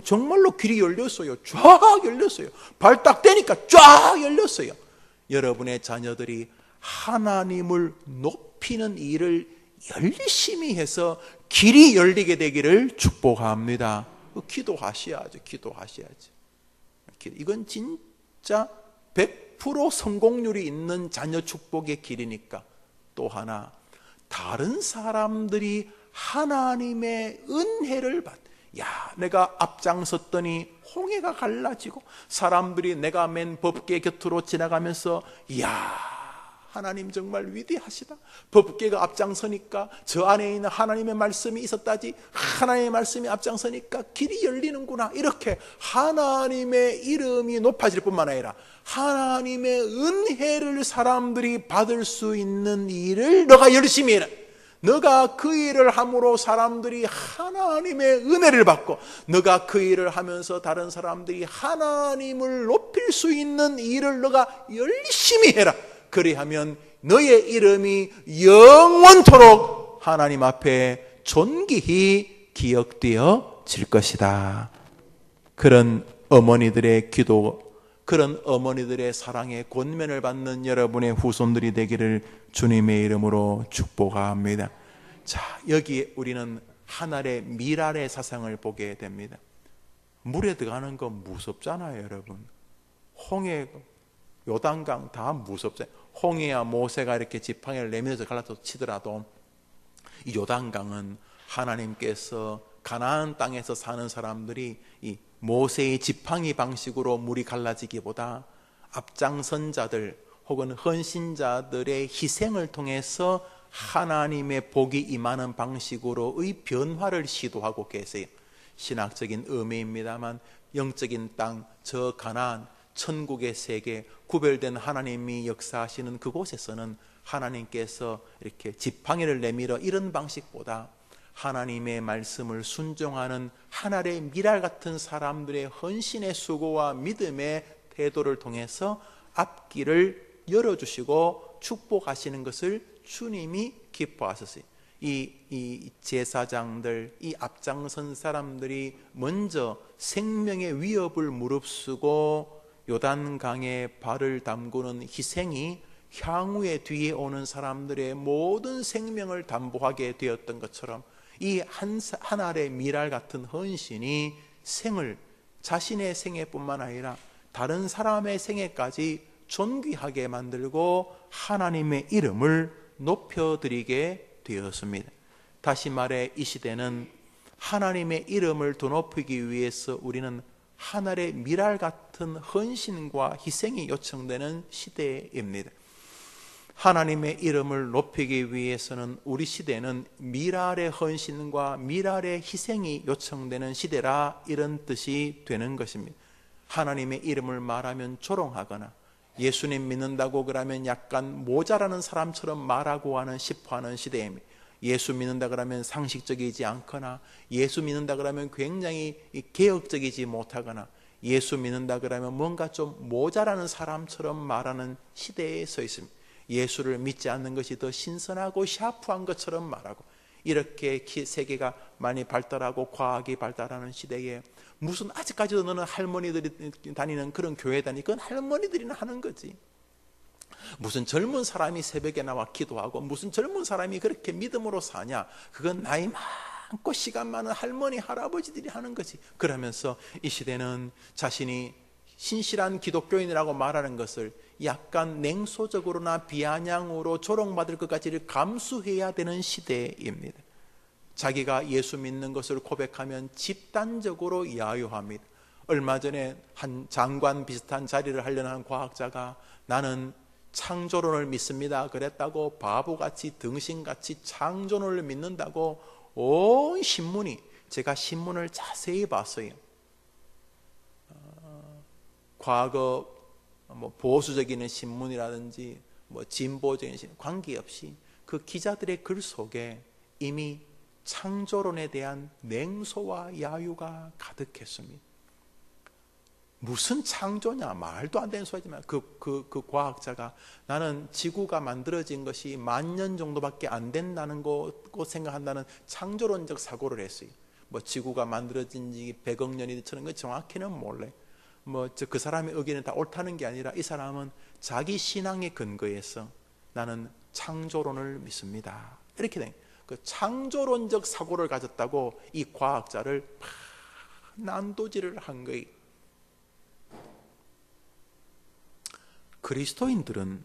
정말로 길이 열렸어요. 쫙 열렸어요. 발 딱 떼니까 쫙 열렸어요. 여러분의 자녀들이 하나님을 높이는 일을 열심히 해서 길이 열리게 되기를 축복합니다. 기도하셔야죠. 기도하셔야죠. 이건 진짜 100% 성공률이 있는 자녀 축복의 길이니까. 또 하나, 다른 사람들이 하나님의 은혜를 내가 앞장섰더니 홍해가 갈라지고 사람들이 내가 맨 법궤 곁으로 지나가면서 하나님 정말 위대하시다. 법궤가 앞장서니까 저 안에 있는 하나님의 말씀이 있었다지, 하나님의 말씀이 앞장서니까 길이 열리는구나. 이렇게 하나님의 이름이 높아질 뿐만 아니라 하나님의 은혜를 사람들이 받을 수 있는 일을 너가 열심히 해라. 너가 그 일을 함으로 사람들이 하나님의 은혜를 받고, 너가 그 일을 하면서 다른 사람들이 하나님을 높일 수 있는 일을 너가 열심히 해라. 그리하면 너의 이름이 영원토록 하나님 앞에 존귀히 기억되어질 것이다. 그런 어머니들의 기도, 그런 어머니들의 사랑의 권면을 받는 여러분의 후손들이 되기를 주님의 이름으로 축복합니다. 자, 여기에 우리는 하늘의 미랄의 사상을 보게 됩니다. 물에 들어가는 건 무섭잖아요, 여러분. 홍해, 요단강 다 무섭잖아요. 홍해와 모세가 이렇게 지팡이를 내밀어서 갈라서 치더라도 이 요단강은 하나님께서 가나안 땅에서 사는 사람들이 이 모세의 지팡이 방식으로 물이 갈라지기보다 앞장선 자들 혹은 헌신자들의 희생을 통해서 하나님의 복이 임하는 방식으로의 변화를 시도하고 계세요. 신학적인 의미입니다만 영적인 땅, 저 가나안, 천국의 세계, 구별된 하나님이 역사하시는 그곳에서는 하나님께서 이렇게 지팡이를 내밀어 이런 방식보다 하나님의 말씀을 순종하는 하늘의 미랄 같은 사람들의 헌신의 수고와 믿음의 태도를 통해서 앞길을 열어주시고 축복하시는 것을 주님이 기뻐하셨어요. 이 제사장들, 이 앞장선 사람들이 먼저 생명의 위협을 무릅쓰고 요단강에 발을 담그는 희생이 향후에 뒤에 오는 사람들의 모든 생명을 담보하게 되었던 것처럼 이 한 알의 밀알 같은 헌신이 생을, 자신의 생애뿐만 아니라 다른 사람의 생애까지 존귀하게 만들고 하나님의 이름을 높여드리게 되었습니다. 다시 말해 이 시대는 하나님의 이름을 더 높이기 위해서 우리는 한 알의 밀알 같은 헌신과 희생이 요청되는 시대입니다. 하나님의 이름을 높이기 위해서는 우리 시대는 밀알의 헌신과 밀알의 희생이 요청되는 시대라, 이런 뜻이 되는 것입니다. 하나님의 이름을 말하면 조롱하거나 예수님 믿는다고 그러면 약간 모자라는 사람처럼 말하고 싶어하는 시대입니다. 예수 믿는다 그러면 상식적이지 않거나, 예수 믿는다 그러면 굉장히 개혁적이지 못하거나, 예수 믿는다 그러면 뭔가 좀 모자라는 사람처럼 말하는 시대에 서 있습니다. 예수를 믿지 않는 것이 더 신선하고 샤프한 것처럼 말하고, 이렇게 세계가 많이 발달하고 과학이 발달하는 시대에 무슨 아직까지도 너는 할머니들이 다니는 그런 교회 다니, 그건 할머니들이나 하는 거지. 무슨 젊은 사람이 새벽에 나와 기도하고 무슨 젊은 사람이 그렇게 믿음으로 사냐, 그건 나이 많고 시간 많은 할머니 할아버지들이 하는 거지. 그러면서 이 시대는 자신이 신실한 기독교인이라고 말하는 것을 약간 냉소적으로나 비아냥으로 조롱받을 것까지를 감수해야 되는 시대입니다. 자기가 예수 믿는 것을 고백하면 집단적으로 야유합니다. 얼마 전에 한 장관 비슷한 자리를 하려는 한 과학자가 나는 창조론을 믿습니다 그랬다고 바보같이 등신같이 창조론을 믿는다고 온 신문이, 제가 신문을 자세히 봤어요. 과거 보수적인 신문이라든지 진보적인 신문 관계없이 그 기자들의 글 속에 이미 창조론에 대한 냉소와 야유가 가득했습니다. 무슨 창조냐, 말도 안 되는 소리지만 그 과학자가 나는 지구가 만들어진 것이 10,000년 정도밖에 안 된다는 거 생각한다는 창조론적 사고를 했어요. 지구가 만들어진 지 100억 년이 되는 건 정확히는 몰라요. 그 사람의 의견은 다 옳다는 게 아니라 이 사람은 자기 신앙에 근거해서 나는 창조론을 믿습니다, 이렇게 된 그 창조론적 사고를 가졌다고 이 과학자를 난도질을 한 거예요. 그리스도인들은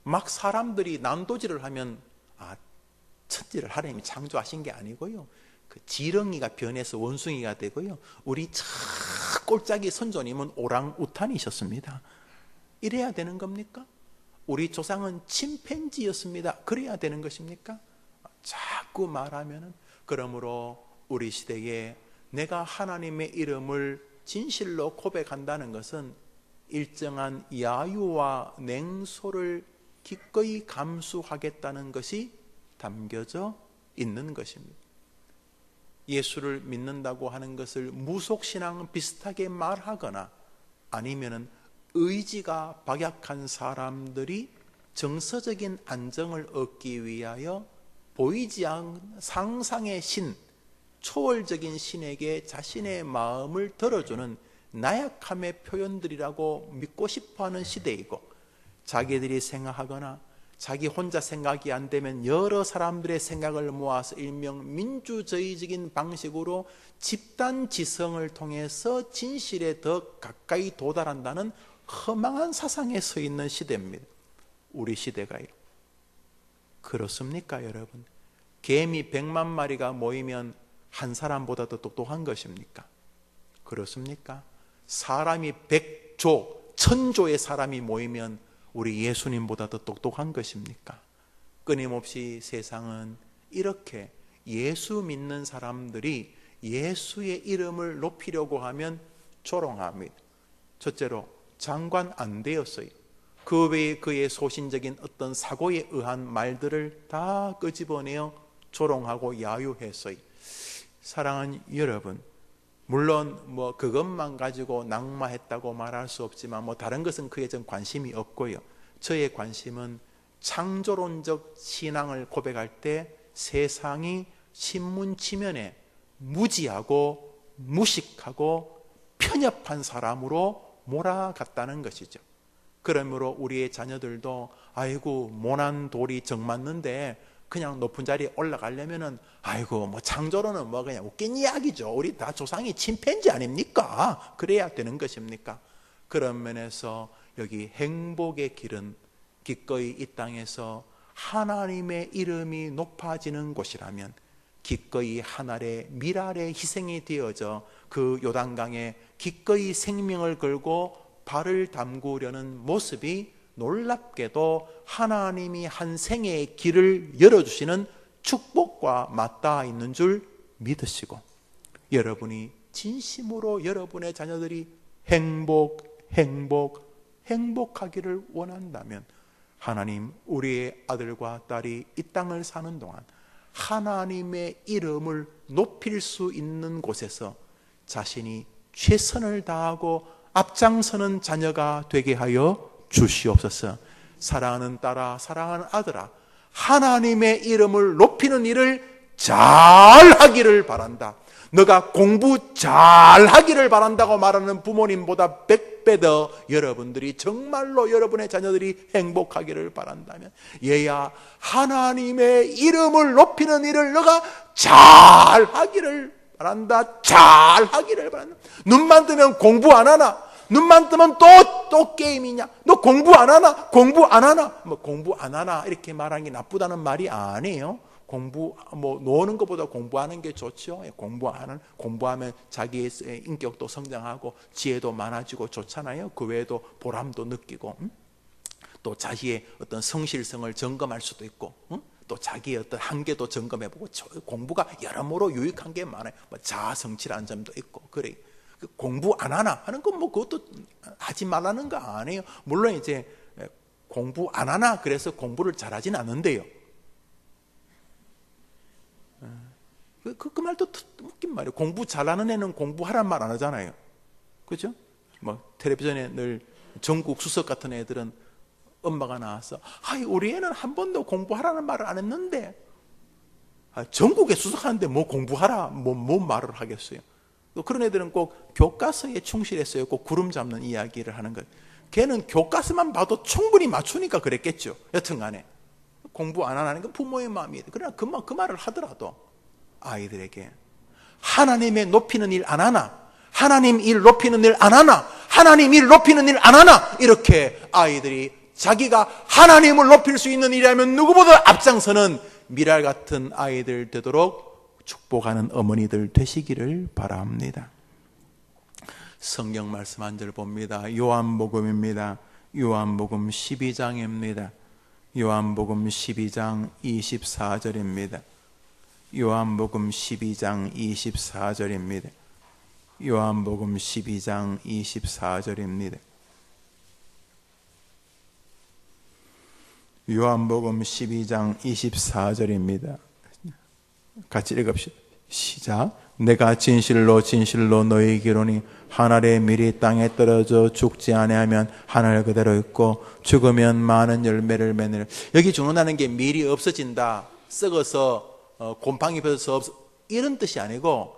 막 사람들이 난도질을 하면 천지를 하나님이 창조하신 게 아니고요, 그 지렁이가 변해서 원숭이가 되고요, 우리 저 꼴짝이 선조님은 오랑우탄이셨습니다. 이래야 되는 겁니까? 우리 조상은 침팬지였습니다. 그래야 되는 것입니까? 자꾸 말하면은, 그러므로 우리 시대에 내가 하나님의 이름을 진실로 고백한다는 것은 일정한 야유와 냉소를 기꺼이 감수하겠다는 것이 담겨져 있는 것입니다. 예수를 믿는다고 하는 것을 무속신앙 비슷하게 말하거나, 아니면은 의지가 박약한 사람들이 정서적인 안정을 얻기 위하여 보이지 않는 상상의 신, 초월적인 신에게 자신의 마음을 들어주는 나약함의 표현들이라고 믿고 싶어하는 시대이고, 자기들이 생각하거나 자기 혼자 생각이 안 되면 여러 사람들의 생각을 모아서 일명 민주주의적인 방식으로 집단 지성을 통해서 진실에 더 가까이 도달한다는 허망한 사상에 서 있는 시대입니다. 우리 시대가요. 그렇습니까, 여러분? 개미 100만 마리가 모이면 한 사람보다 더 똑똑한 것입니까? 그렇습니까? 사람이 100조, 1000조의 사람이 모이면 우리 예수님보다 더 똑똑한 것입니까? 끊임없이 세상은 이렇게 예수 믿는 사람들이 예수의 이름을 높이려고 하면 조롱합니다. 첫째로 장관 안 되었어요. 그 외에 그의 소신적인 어떤 사고에 의한 말들을 다 끄집어내어 조롱하고 야유했어요. 사랑하는 여러분, 물론 그것만 가지고 낙마했다고 말할 수 없지만 다른 것은 그에 전 관심이 없고요. 저의 관심은 창조론적 신앙을 고백할 때 세상이 신문 지면에 무지하고 무식하고 편협한 사람으로 몰아갔다는 것이죠. 그러므로 우리의 자녀들도 아이고 모난 돌이 정 맞는데 그냥 높은 자리에 올라가려면은 아이고 뭐 창조로는 뭐 그냥 웃긴 이야기죠. 우리 다 조상이 침팬지 아닙니까? 그래야 되는 것입니까? 그런 면에서 여기 행복의 길은 기꺼이 이 땅에서 하나님의 이름이 높아지는 곳이라면 기꺼이 하늘의 미랄의 희생이 되어져 그 요단강에 기꺼이 생명을 걸고 발을 담그려는 모습이 놀랍게도 하나님이 한 생애의 길을 열어주시는 축복과 맞닿아 있는 줄 믿으시고, 여러분이 진심으로 여러분의 자녀들이 행복하기를 원한다면 하나님, 우리의 아들과 딸이 이 땅을 사는 동안 하나님의 이름을 높일 수 있는 곳에서 자신이 최선을 다하고 앞장서는 자녀가 되게 하여 주시옵소서. 사랑하는 딸아, 사랑하는 아들아, 하나님의 이름을 높이는 일을 잘 하기를 바란다. 너가 공부 잘 하기를 바란다고 말하는 부모님보다 100배 더 여러분들이 정말로 여러분의 자녀들이 행복하기를 바란다면, 얘야, 하나님의 이름을 높이는 일을 너가 잘 하기를 바란다. 잘 하기를 바란다. 눈만 뜨면 공부 안 하나? 눈만 뜨면 또 게임이냐? 너 공부 안 하나? 공부 안 하나? 뭐 공부 안 하나 이렇게 말하는 게 나쁘다는 말이 아니에요. 공부 뭐 노는 것보다 공부하는 게 좋죠. 공부하면 자기의 인격도 성장하고 지혜도 많아지고 좋잖아요. 그 외에도 보람도 느끼고, 또 자기의 어떤 성실성을 점검할 수도 있고, 또 자기의 어떤 한계도 점검해보고. 공부가 여러모로 유익한 게 많아요. 뭐 자아 성취라는 점도 있고. 그래, 공부 안 하나 하는 건 뭐 그것도 하지 말라는 거 아니에요. 물론 이제 공부 안 하나 그래서 공부를 잘하진 않는데요. 그 말도 웃긴 말이에요. 공부 잘하는 애는 공부하란 말 안 하잖아요. 그죠? 뭐 텔레비전에 늘 전국 수석 같은 애들은 엄마가 나와서 우리 애는 한 번도 공부하라는 말을 안 했는데, 전국에 수석하는데 뭐 공부하라 뭐 말을 하겠어요. 또 그런 애들은 꼭 교과서에 충실했어요. 꼭 구름 잡는 이야기를 하는 거예요. 걔는 교과서만 봐도 충분히 맞추니까 그랬겠죠. 여튼간에 공부 안 하는 건 부모의 마음이에요. 그러나 그 말을 하더라도 아이들에게 하나님의 높이는 일 안 하나? 하나님 일 높이는 일 안 하나? 하나님 일 높이는 일 안 하나? 이렇게 아이들이 자기가 하나님을 높일 수 있는 일이라면 누구보다 앞장서는 미랄 같은 아이들 되도록 축복하는 어머니들 되시기를 바랍니다. 성경 말씀 한 절 봅니다. 요한복음입니다. 요한복음 12장입니다. 요한복음 12장 24절입니다. 요한복음 12장 24절입니다. 요한복음 12장 24절입니다. 요한복음 12장 24절입니다. 같이 읽읍시다. 시작. 내가 진실로 너희에게 이르노니 한 알의 밀이 땅에 떨어져 죽지 아니하면 한 알 그대로 있고 죽으면 많은 열매를 맺느니라. 여기 죽는다는 게 밀이 없어진다, 썩어서 곰팡이 펴서 이런 뜻이 아니고,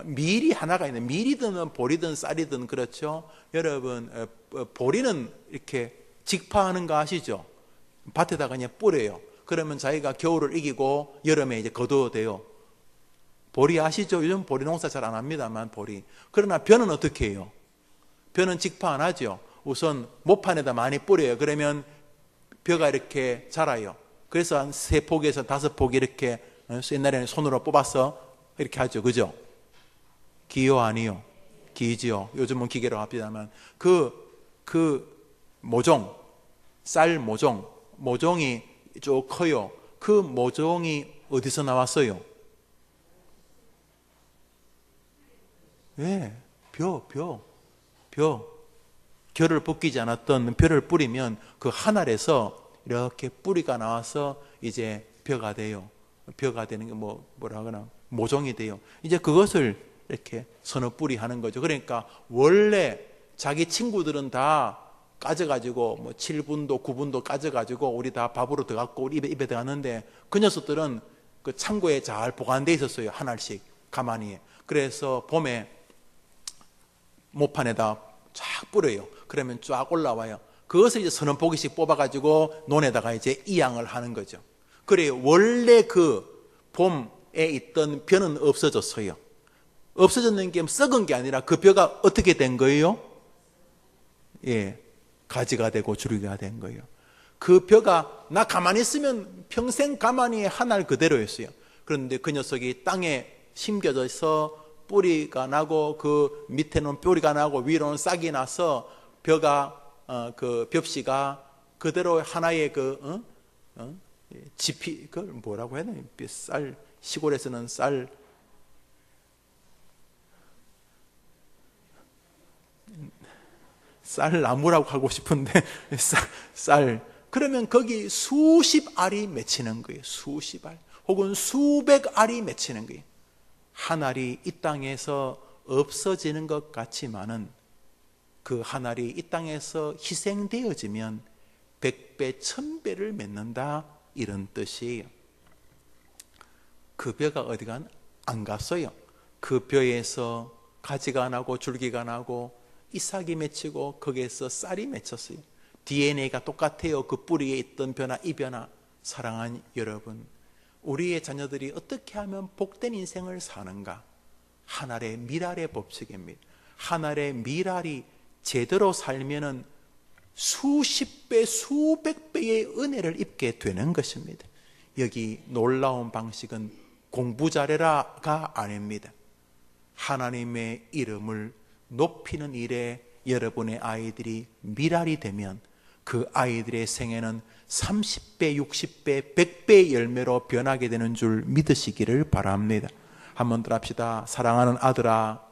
밀이 하나가 있는, 밀이든 보리든 쌀이든 그렇죠. 여러분, 보리는 이렇게 직파하는 거 아시죠? 밭에다가 그냥 뿌려요. 그러면 자기가 겨울을 이기고 여름에 이제 거두어도 돼요. 보리 아시죠? 요즘 보리 농사 잘 안 합니다만 보리. 그러나 벼는 어떻게 해요? 벼는 직파 안 하죠. 우선 모판에다 많이 뿌려요. 그러면 벼가 이렇게 자라요. 그래서 한 3폭에서 5폭 이렇게 옛날에는 손으로 뽑아서 이렇게 하죠. 그죠? 기요 아니요? 기지요. 요즘은 기계로 합니다만 그 모종, 쌀 모종이 쭉 커요. 그 모종이 어디서 나왔어요? 왜? 벼. 결을 벗기지 않았던 벼를 뿌리면 그 한 알에서 이렇게 뿌리가 나와서 이제 벼가 돼요. 벼가 되는 게 뭐라 하나 모종이 돼요. 이제 그것을 이렇게 서너 뿌리 하는 거죠. 그러니까 원래 자기 친구들은 다 까져가지고 뭐 7분도 9분도 까져가지고 우리 다 밥으로 들어갔고 우리 입에 들어갔는데, 그 녀석들은 그 창고에 잘 보관돼 있었어요. 한 알씩 가만히. 그래서 봄에 모판에다 쫙 뿌려요. 그러면 쫙 올라와요. 그것을 이제 서너 포기씩 뽑아가지고 논에다가 이제 이양을 하는 거죠. 그래 원래 그 봄에 있던 벼는 없어졌어요. 없어졌는 게 썩은 게 아니라 그 벼가 어떻게 된 거예요? 예, 가지가 되고 줄기가 된 거예요. 그 벼가 나 가만히 있으면 평생 가만히 한 알 그대로였어요. 그런데 그 녀석이 땅에 심겨져서 뿌리가 나고 그 밑에는 뿌리가 나고 위로는 싹이 나서 벼가 그 벽씨가 그대로 하나의 지피 그걸 뭐라고 해야 되나? 쌀 시골에서는 쌀나무라고 하고 싶은데 쌀 그러면 거기 수십 알이 맺히는 거예요. 수십 알 혹은 수백 알이 맺히는 거예요. 한 알이 이 땅에서 없어지는 것 같지만은 그 한 알이 이 땅에서 희생되어지면 100배, 1000배를 맺는다 이런 뜻이에요. 그 벼가 어디가 안 갔어요. 그 벼에서 가지가 나고 줄기가 나고 이삭이 맺히고 거기에서 쌀이 맺혔어요. DNA가 똑같아요. 그 뿌리에 있던 벼나 이 벼나. 사랑하는 여러분, 우리의 자녀들이 어떻게 하면 복된 인생을 사는가? 하늘의 미랄의 법칙입니다. 하늘의 미랄이 제대로 살면은 수십 배, 수백 배의 은혜를 입게 되는 것입니다. 여기 놀라운 방식은 공부 잘해라가 아닙니다. 하나님의 이름을 높이는 일에 여러분의 아이들이 미랄이 되면 그 아이들의 생애는 30배, 60배, 100배의 열매로 변하게 되는 줄 믿으시기를 바랍니다. 한번 더 합시다. 사랑하는 아들아,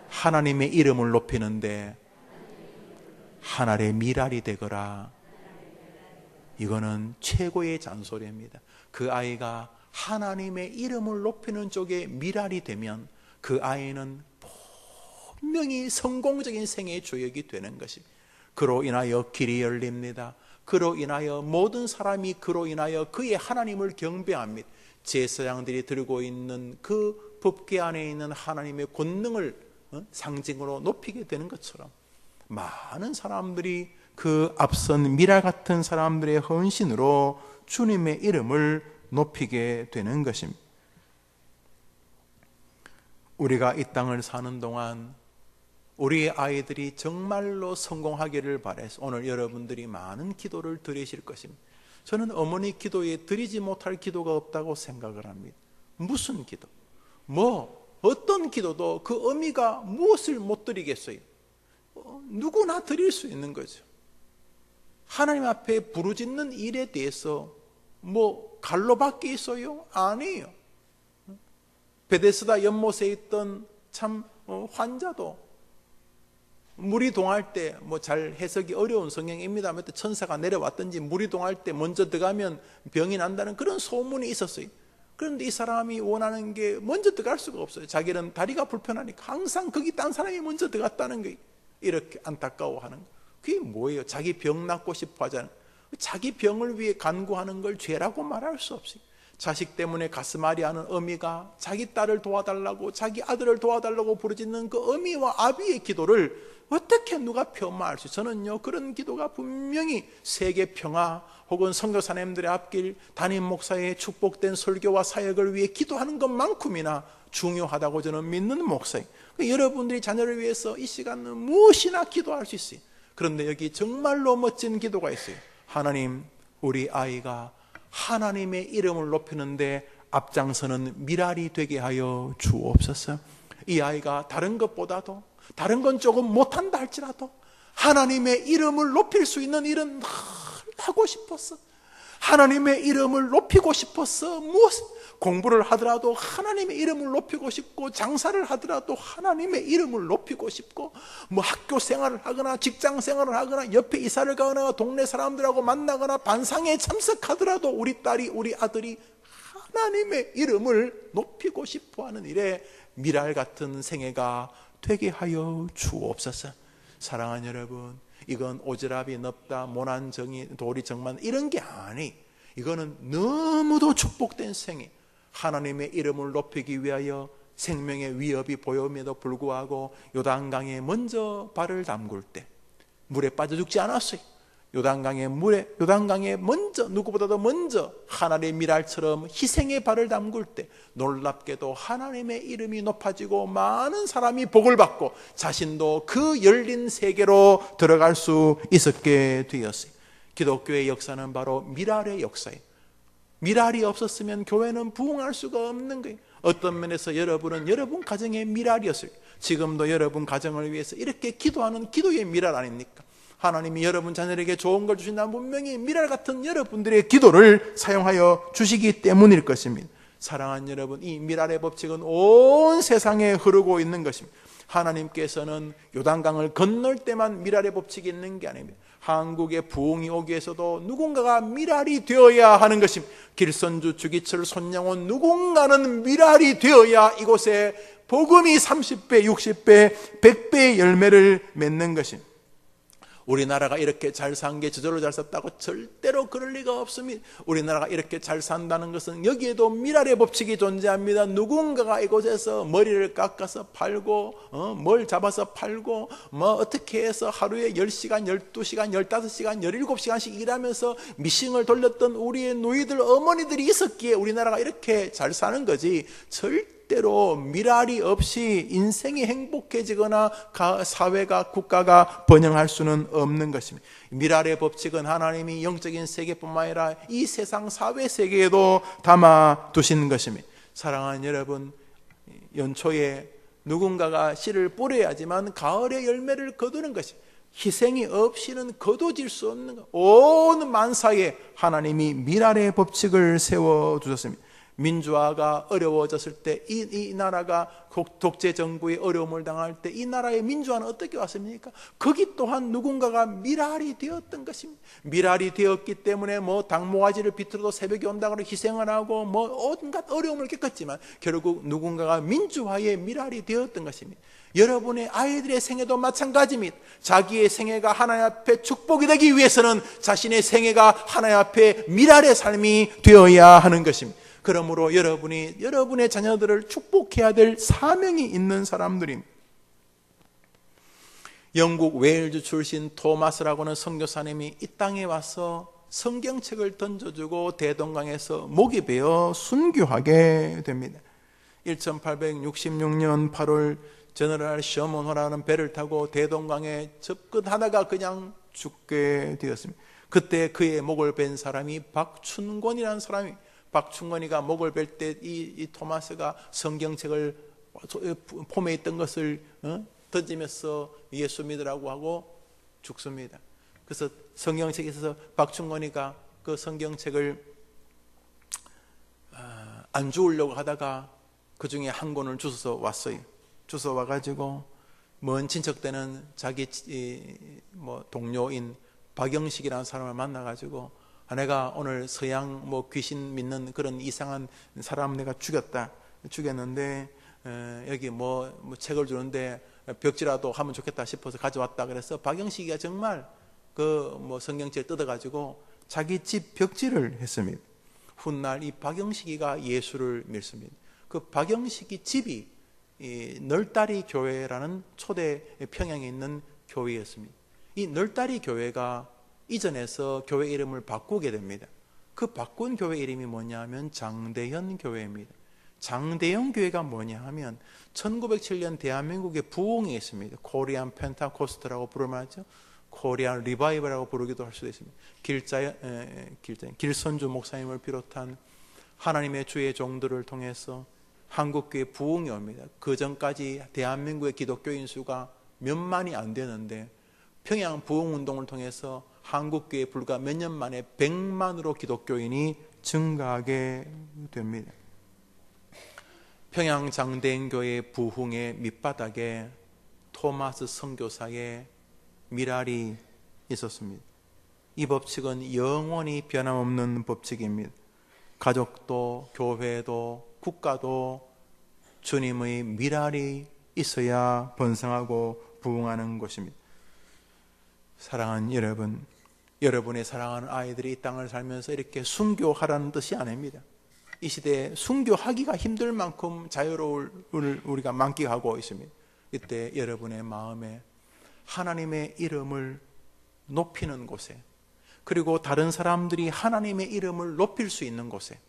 하나님의 이름을 높이는데 하늘의 미랄이 되거라. 이거는 최고의 잔소리입니다. 그 아이가 하나님의 이름을 높이는 쪽에 미랄이 되면 그 아이는 분명히 성공적인 생애의 주역이 되는 것입니다. 그로 인하여 길이 열립니다. 그로 인하여 모든 사람이 그로 인하여 그의 하나님을 경배합니다. 제사장들이 들고 있는 그 법궤 안에 있는 하나님의 권능을 상징으로 높이게 되는 것처럼 많은 사람들이 그 앞선 미랄 같은 사람들의 헌신으로 주님의 이름을 높이게 되는 것입니다. 우리가 이 땅을 사는 동안 우리의 아이들이 정말로 성공하기를 바라서 오늘 여러분들이 많은 기도를 드리실 것입니다. 저는 어머니 기도에 드리지 못할 기도가 없다고 생각을 합니다. 무슨 기도? 어떤 기도도 그 의미가 무엇을 못 드리겠어요? 누구나 드릴 수 있는 거죠. 하나님 앞에 부르짖는 일에 대해서 갈로밖에 있어요? 아니에요. 베데스다 연못에 있던 참 환자도 물이 동할 때 잘 해석이 어려운 성경입니다만 천사가 내려왔든지 물이 동할 때 먼저 들어가면 병이 난다는 그런 소문이 있었어요. 그런데 이 사람이 원하는 게 먼저 들어갈 수가 없어요. 자기는 다리가 불편하니까 항상 거기 딴 사람이 먼저 들어갔다는 거예요. 이렇게 안타까워하는 거. 그게 뭐예요? 자기 병 낫고 싶어 하잖아요. 자기 병을 위해 간구하는 걸 죄라고 말할 수 없어요. 자식 때문에 가슴앓이하는 어미가 자기 딸을 도와달라고 자기 아들을 도와달라고 부르짖는 그 어미와 아비의 기도를 어떻게 누가 폄하할 수 있어요? 저는요 그런 기도가 분명히 세계 평화 혹은 선교사님들의 앞길 담임 목사의 축복된 설교와 사역을 위해 기도하는 것만큼이나 중요하다고 저는 믿는 목사예요. 여러분들이 자녀를 위해서 이 시간은 무엇이나 기도할 수 있어요. 그런데 여기 정말로 멋진 기도가 있어요. 하나님, 우리 아이가 하나님의 이름을 높이는데 앞장서는 미랄이 되게 하여 주옵소서. 이 아이가 다른 것보다도 다른 건 조금 못한다 할지라도 하나님의 이름을 높일 수 있는 일은 늘 하고 싶었어. 하나님의 이름을 높이고 싶었어. 공부를 하더라도 하나님의 이름을 높이고 싶고, 장사를 하더라도 하나님의 이름을 높이고 싶고, 학교 생활을 하거나 직장 생활을 하거나 옆에 이사를 가거나 동네 사람들하고 만나거나 반상회에 참석하더라도 우리 딸이 우리 아들이 하나님의 이름을 높이고 싶어하는 일에 미랄 같은 생애가 되게 하여 주옵소서. 사랑하는 여러분, 이건 오지랖이 넓다, 모난정이, 도리정만 이런 게 아니. 이거는 너무도 축복된 생애. 하나님의 이름을 높이기 위하여 생명의 위협이 보임에도 불구하고 요단강에 먼저 발을 담글 때 물에 빠져 죽지 않았어요. 요단강에 먼저, 누구보다도 먼저 하나님의 미랄처럼 희생의 발을 담글 때 놀랍게도 하나님의 이름이 높아지고 많은 사람이 복을 받고 자신도 그 열린 세계로 들어갈 수 있었게 되었어요. 기독교의 역사는 바로 미랄의 역사예요. 미랄이 없었으면 교회는 부흥할 수가 없는 거예요. 어떤 면에서 여러분은 여러분 가정의 미랄이었어요. 지금도 여러분 가정을 위해서 이렇게 기도하는 기도의 미랄 아닙니까? 하나님이 여러분 자녀에게 좋은 걸 주신다면 분명히 미랄 같은 여러분들의 기도를 사용하여 주시기 때문일 것입니다. 사랑하는 여러분, 이 미랄의 법칙은 온 세상에 흐르고 있는 것입니다. 하나님께서는 요단강을 건널 때만 미랄의 법칙이 있는 게 아닙니다. 한국의 부흥이 오기 위해서도 누군가가 미랄이 되어야 하는 것입니다. 길선주, 주기철, 손양원 누군가는 미랄이 되어야 이곳에 복음이 30배, 60배, 100배의 열매를 맺는 것입니다. 우리나라가 이렇게 잘 산 게 저절로 잘 샀다고 절대로 그럴 리가 없습니다. 우리나라가 이렇게 잘 산다는 것은 여기에도 미랄의 법칙이 존재합니다. 누군가가 이곳에서 머리를 깎아서 팔고 뭘 잡아서 팔고 어떻게 해서 하루에 10시간, 12시간, 15시간, 17시간씩 일하면서 미싱을 돌렸던 우리의 노이들, 어머니들이 있었기에 우리나라가 이렇게 잘 사는 거지, 절대로 미랄이 없이 인생이 행복해지거나 사회가, 국가가 번영할 수는 없는 것입니다. 미랄의 법칙은 하나님이 영적인 세계뿐만 아니라 이 세상 사회 세계에도 담아 두신 것입니다. 사랑하는 여러분, 연초에 누군가가 씨를 뿌려야지만 가을에 열매를 거두는 것입니다. 희생이 없이는 거둬질 수 없는 것. 온 만사에 하나님이 미랄의 법칙을 세워두셨습니다. 민주화가 어려워졌을 때, 이 나라가 독재 정부의 어려움을 당할 때 이 나라의 민주화는 어떻게 왔습니까? 거기 또한 누군가가 미랄이 되었던 것입니다. 미랄이 되었기 때문에 당모가지를 비틀어도 새벽에 온다고 희생을 하고 온갖 어려움을 겪었지만 결국 누군가가 민주화의 미랄이 되었던 것입니다. 여러분의 아이들의 생애도 마찬가지입니다. 자기의 생애가 하나님 앞에 축복이 되기 위해서는 자신의 생애가 하나님 앞에 미랄의 삶이 되어야 하는 것입니다. 그러므로 여러분이 여러분의 자녀들을 축복해야 될 사명이 있는 사람들입니다. 영국 웨일즈 출신 토마스라고는 선교사님이 이 땅에 와서 성경책을 던져주고 대동강에서 목이 베어 순교하게 됩니다. 1866년 8월 제너럴 셔먼호라는 배를 타고 대동강에 접근하다가 그냥 죽게 되었습니다. 그때 그의 목을 벤 사람이 박춘권이라는 사람이, 박충건이가 목을 벨 때 이 토마스가 성경책을 폼에 있던 것을 던지면서 예수 믿으라고 하고 죽습니다. 그래서 성경책에 있어서 박충건이가 그 성경책을 안 주우려고 하다가 그 중에 한 권을 주워서 왔어요. 주워 와가지고 먼 친척되는 자기 동료인 박영식이라는 사람을 만나가지고 내가 오늘 서양 귀신 믿는 그런 이상한 사람 내가 죽였는데 여기 책을 주는데 벽지라도 하면 좋겠다 싶어서 가져왔다. 그래서 박영식이가 정말 그 성경책을 뜯어가지고 자기 집 벽지를 했습니다. 훗날 이 박영식이가 예수를 믿습니다. 그 박영식이 집이 이 널다리 교회라는 초대 평양에 있는 교회였습니다. 이 널다리 교회가 이전에서 교회 이름을 바꾸게 됩니다. 그 바꾼 교회 이름이 뭐냐 하면 장대현 교회입니다. 장대현 교회가 뭐냐 하면 1907년 대한민국의 부흥이 있습니다. 코리안 펜타코스트라고 부르면서 코리안 리바이벌이라고 부르기도 할 수도 있습니다. 길선주 목사님을 비롯한 하나님의 주의 종들을 통해서 한국교회 부흥이 옵니다. 그 전까지 대한민국의 기독교인 수가 몇만이 안 되는데 평양 부흥운동을 통해서 한국교회 불과 몇 년 만에 100만으로 기독교인이 증가하게 됩니다. 평양 장대인교회 부흥의 밑바닥에 토마스 선교사의 미랄이 있었습니다. 이 법칙은 영원히 변함없는 법칙입니다. 가족도 교회도 국가도 주님의 미랄이 있어야 번성하고 부흥하는 것입니다. 사랑하는 여러분, 여러분의 사랑하는 아이들이 이 땅을 살면서 이렇게 순교하라는 뜻이 아닙니다. 이 시대에 순교하기가 힘들 만큼 자유로움을 우리가 만끽하고 있습니다. 이때 여러분의 마음에 하나님의 이름을 높이는 곳에, 그리고 다른 사람들이 하나님의 이름을 높일 수 있는 곳에,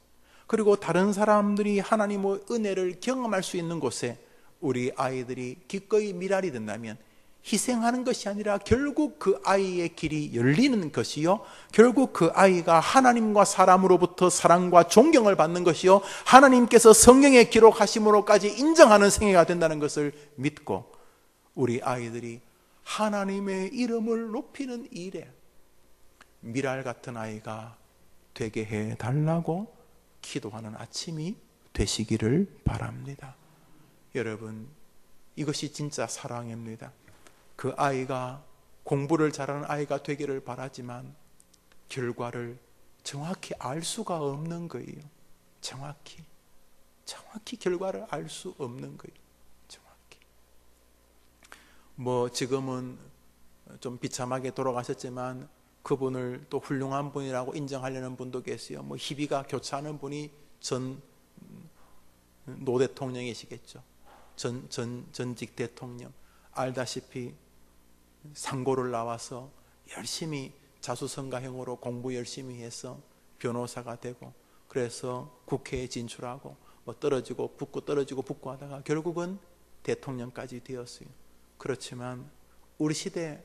그리고 다른 사람들이 하나님의 은혜를 경험할 수 있는 곳에 우리 아이들이 기꺼이 미랄이 된다면 희생하는 것이 아니라 결국 그 아이의 길이 열리는 것이요, 결국 그 아이가 하나님과 사람으로부터 사랑과 존경을 받는 것이요, 하나님께서 성경에 기록하심으로까지 인정하는 생애가 된다는 것을 믿고 우리 아이들이 하나님의 이름을 높이는 일에 미랄 같은 아이가 되게 해달라고 기도하는 아침이 되시기를 바랍니다. 여러분, 이것이 진짜 사랑입니다. 그 아이가 공부를 잘하는 아이가 되기를 바라지만 결과를 정확히 알 수가 없는 거예요. 정확히 결과를 알 수 없는 거예요. 정확히. 지금은 좀 비참하게 돌아가셨지만 그분을 또 훌륭한 분이라고 인정하려는 분도 계세요. 희비가 교차하는 분이 노 대통령이시겠죠. 전직 대통령. 알다시피 상고를 나와서 열심히 자수성가형으로 공부 열심히 해서 변호사가 되고, 그래서 국회에 진출하고 떨어지고 붙고 하다가 결국은 대통령까지 되었어요. 그렇지만 우리 시대에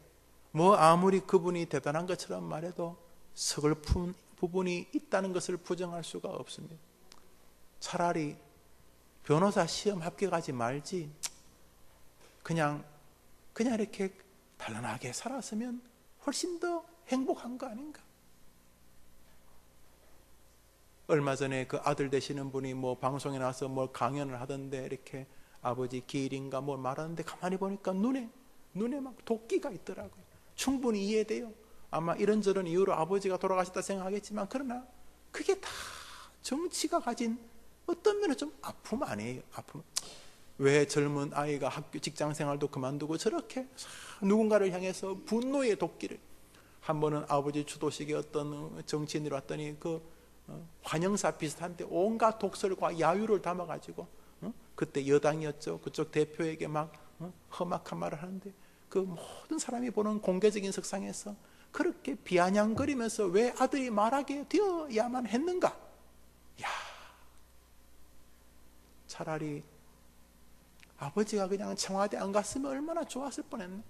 아무리 그분이 대단한 것처럼 말해도 서글픈 부분이 있다는 것을 부정할 수가 없습니다. 차라리 변호사 시험 합격하지 말지 그냥 이렇게 단란하게 살았으면 훨씬 더 행복한 거 아닌가? 얼마 전에 그 아들 되시는 분이 방송에 나와서 강연을 하던데 이렇게 아버지 기일인가 말하는데 가만히 보니까 눈에 막 도끼가 있더라고요. 충분히 이해돼요. 아마 이런저런 이유로 아버지가 돌아가셨다 생각하겠지만, 그러나 그게 다 정치가 가진 어떤 면은 좀 아픔 아니에요? 아픔. 왜 젊은 아이가 학교 직장 생활도 그만두고 저렇게 누군가를 향해서 분노의 도끼를. 한 번은 아버지 추도식에 어떤 정치인이 왔더니 환영사 비슷한데 온갖 독설과 야유를 담아가지고 그때 여당이었죠. 그쪽 대표에게 막 험악한 말을 하는데 그 모든 사람이 보는 공개적인 석상에서 그렇게 비아냥거리면서 왜 아들이 말하게 되어야만 했는가? 야, 차라리 아버지가 그냥 청와대 안 갔으면 얼마나 좋았을 뻔했네.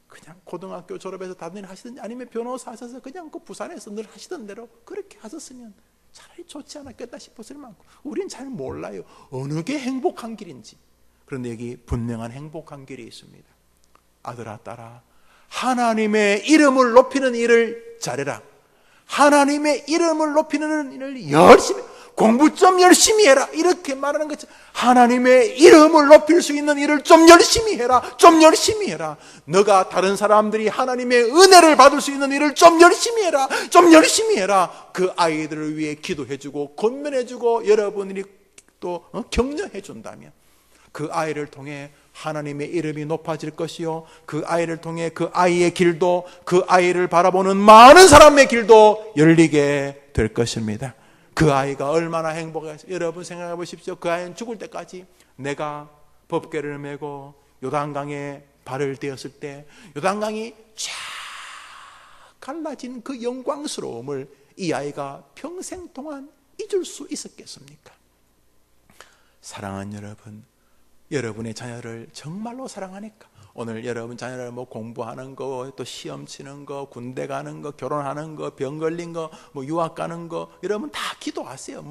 그냥 고등학교 졸업해서 다른 일 하시든지 아니면 변호사 하셔서 그냥 부산에서 늘 하시던 대로 그렇게 하셨으면 차라리 좋지 않았겠다 싶었을 만큼 우린 잘 몰라요. 어느 게 행복한 길인지. 그런데 여기 분명한 행복한 길이 있습니다. 아들아 딸아, 하나님의 이름을 높이는 일을 잘해라. 하나님의 이름을 높이는 일을 열심히, 공부 좀 열심히 해라. 이렇게 말하는 것처럼 하나님의 이름을 높일 수 있는 일을 좀 열심히 해라. 좀 열심히 해라. 너가 다른 사람들이 하나님의 은혜를 받을 수 있는 일을 좀 열심히 해라. 좀 열심히 해라. 그 아이들을 위해 기도해주고 권면해주고 여러분들이 또 격려해 준다면 그 아이를 통해 하나님의 이름이 높아질 것이요, 그 아이를 통해 그 아이의 길도, 그 아이를 바라보는 많은 사람의 길도 열리게 될 것입니다. 그 아이가 얼마나 행복해서, 여러분 생각해 보십시오. 그 아이는 죽을 때까지 내가 법궤를 메고 요단강에 발을 떼었을 때 요단강이 쫙 갈라진 그 영광스러움을 이 아이가 평생 동안 잊을 수 있었겠습니까? 사랑하는 여러분, 여러분의 자녀를 정말로 사랑하니까 오늘 여러분 자녀를 공부하는 거, 또 시험 치는 거, 군대 가는 거, 결혼하는 거, 병 걸린 거, 유학 가는 거, 여러분 다 기도하세요.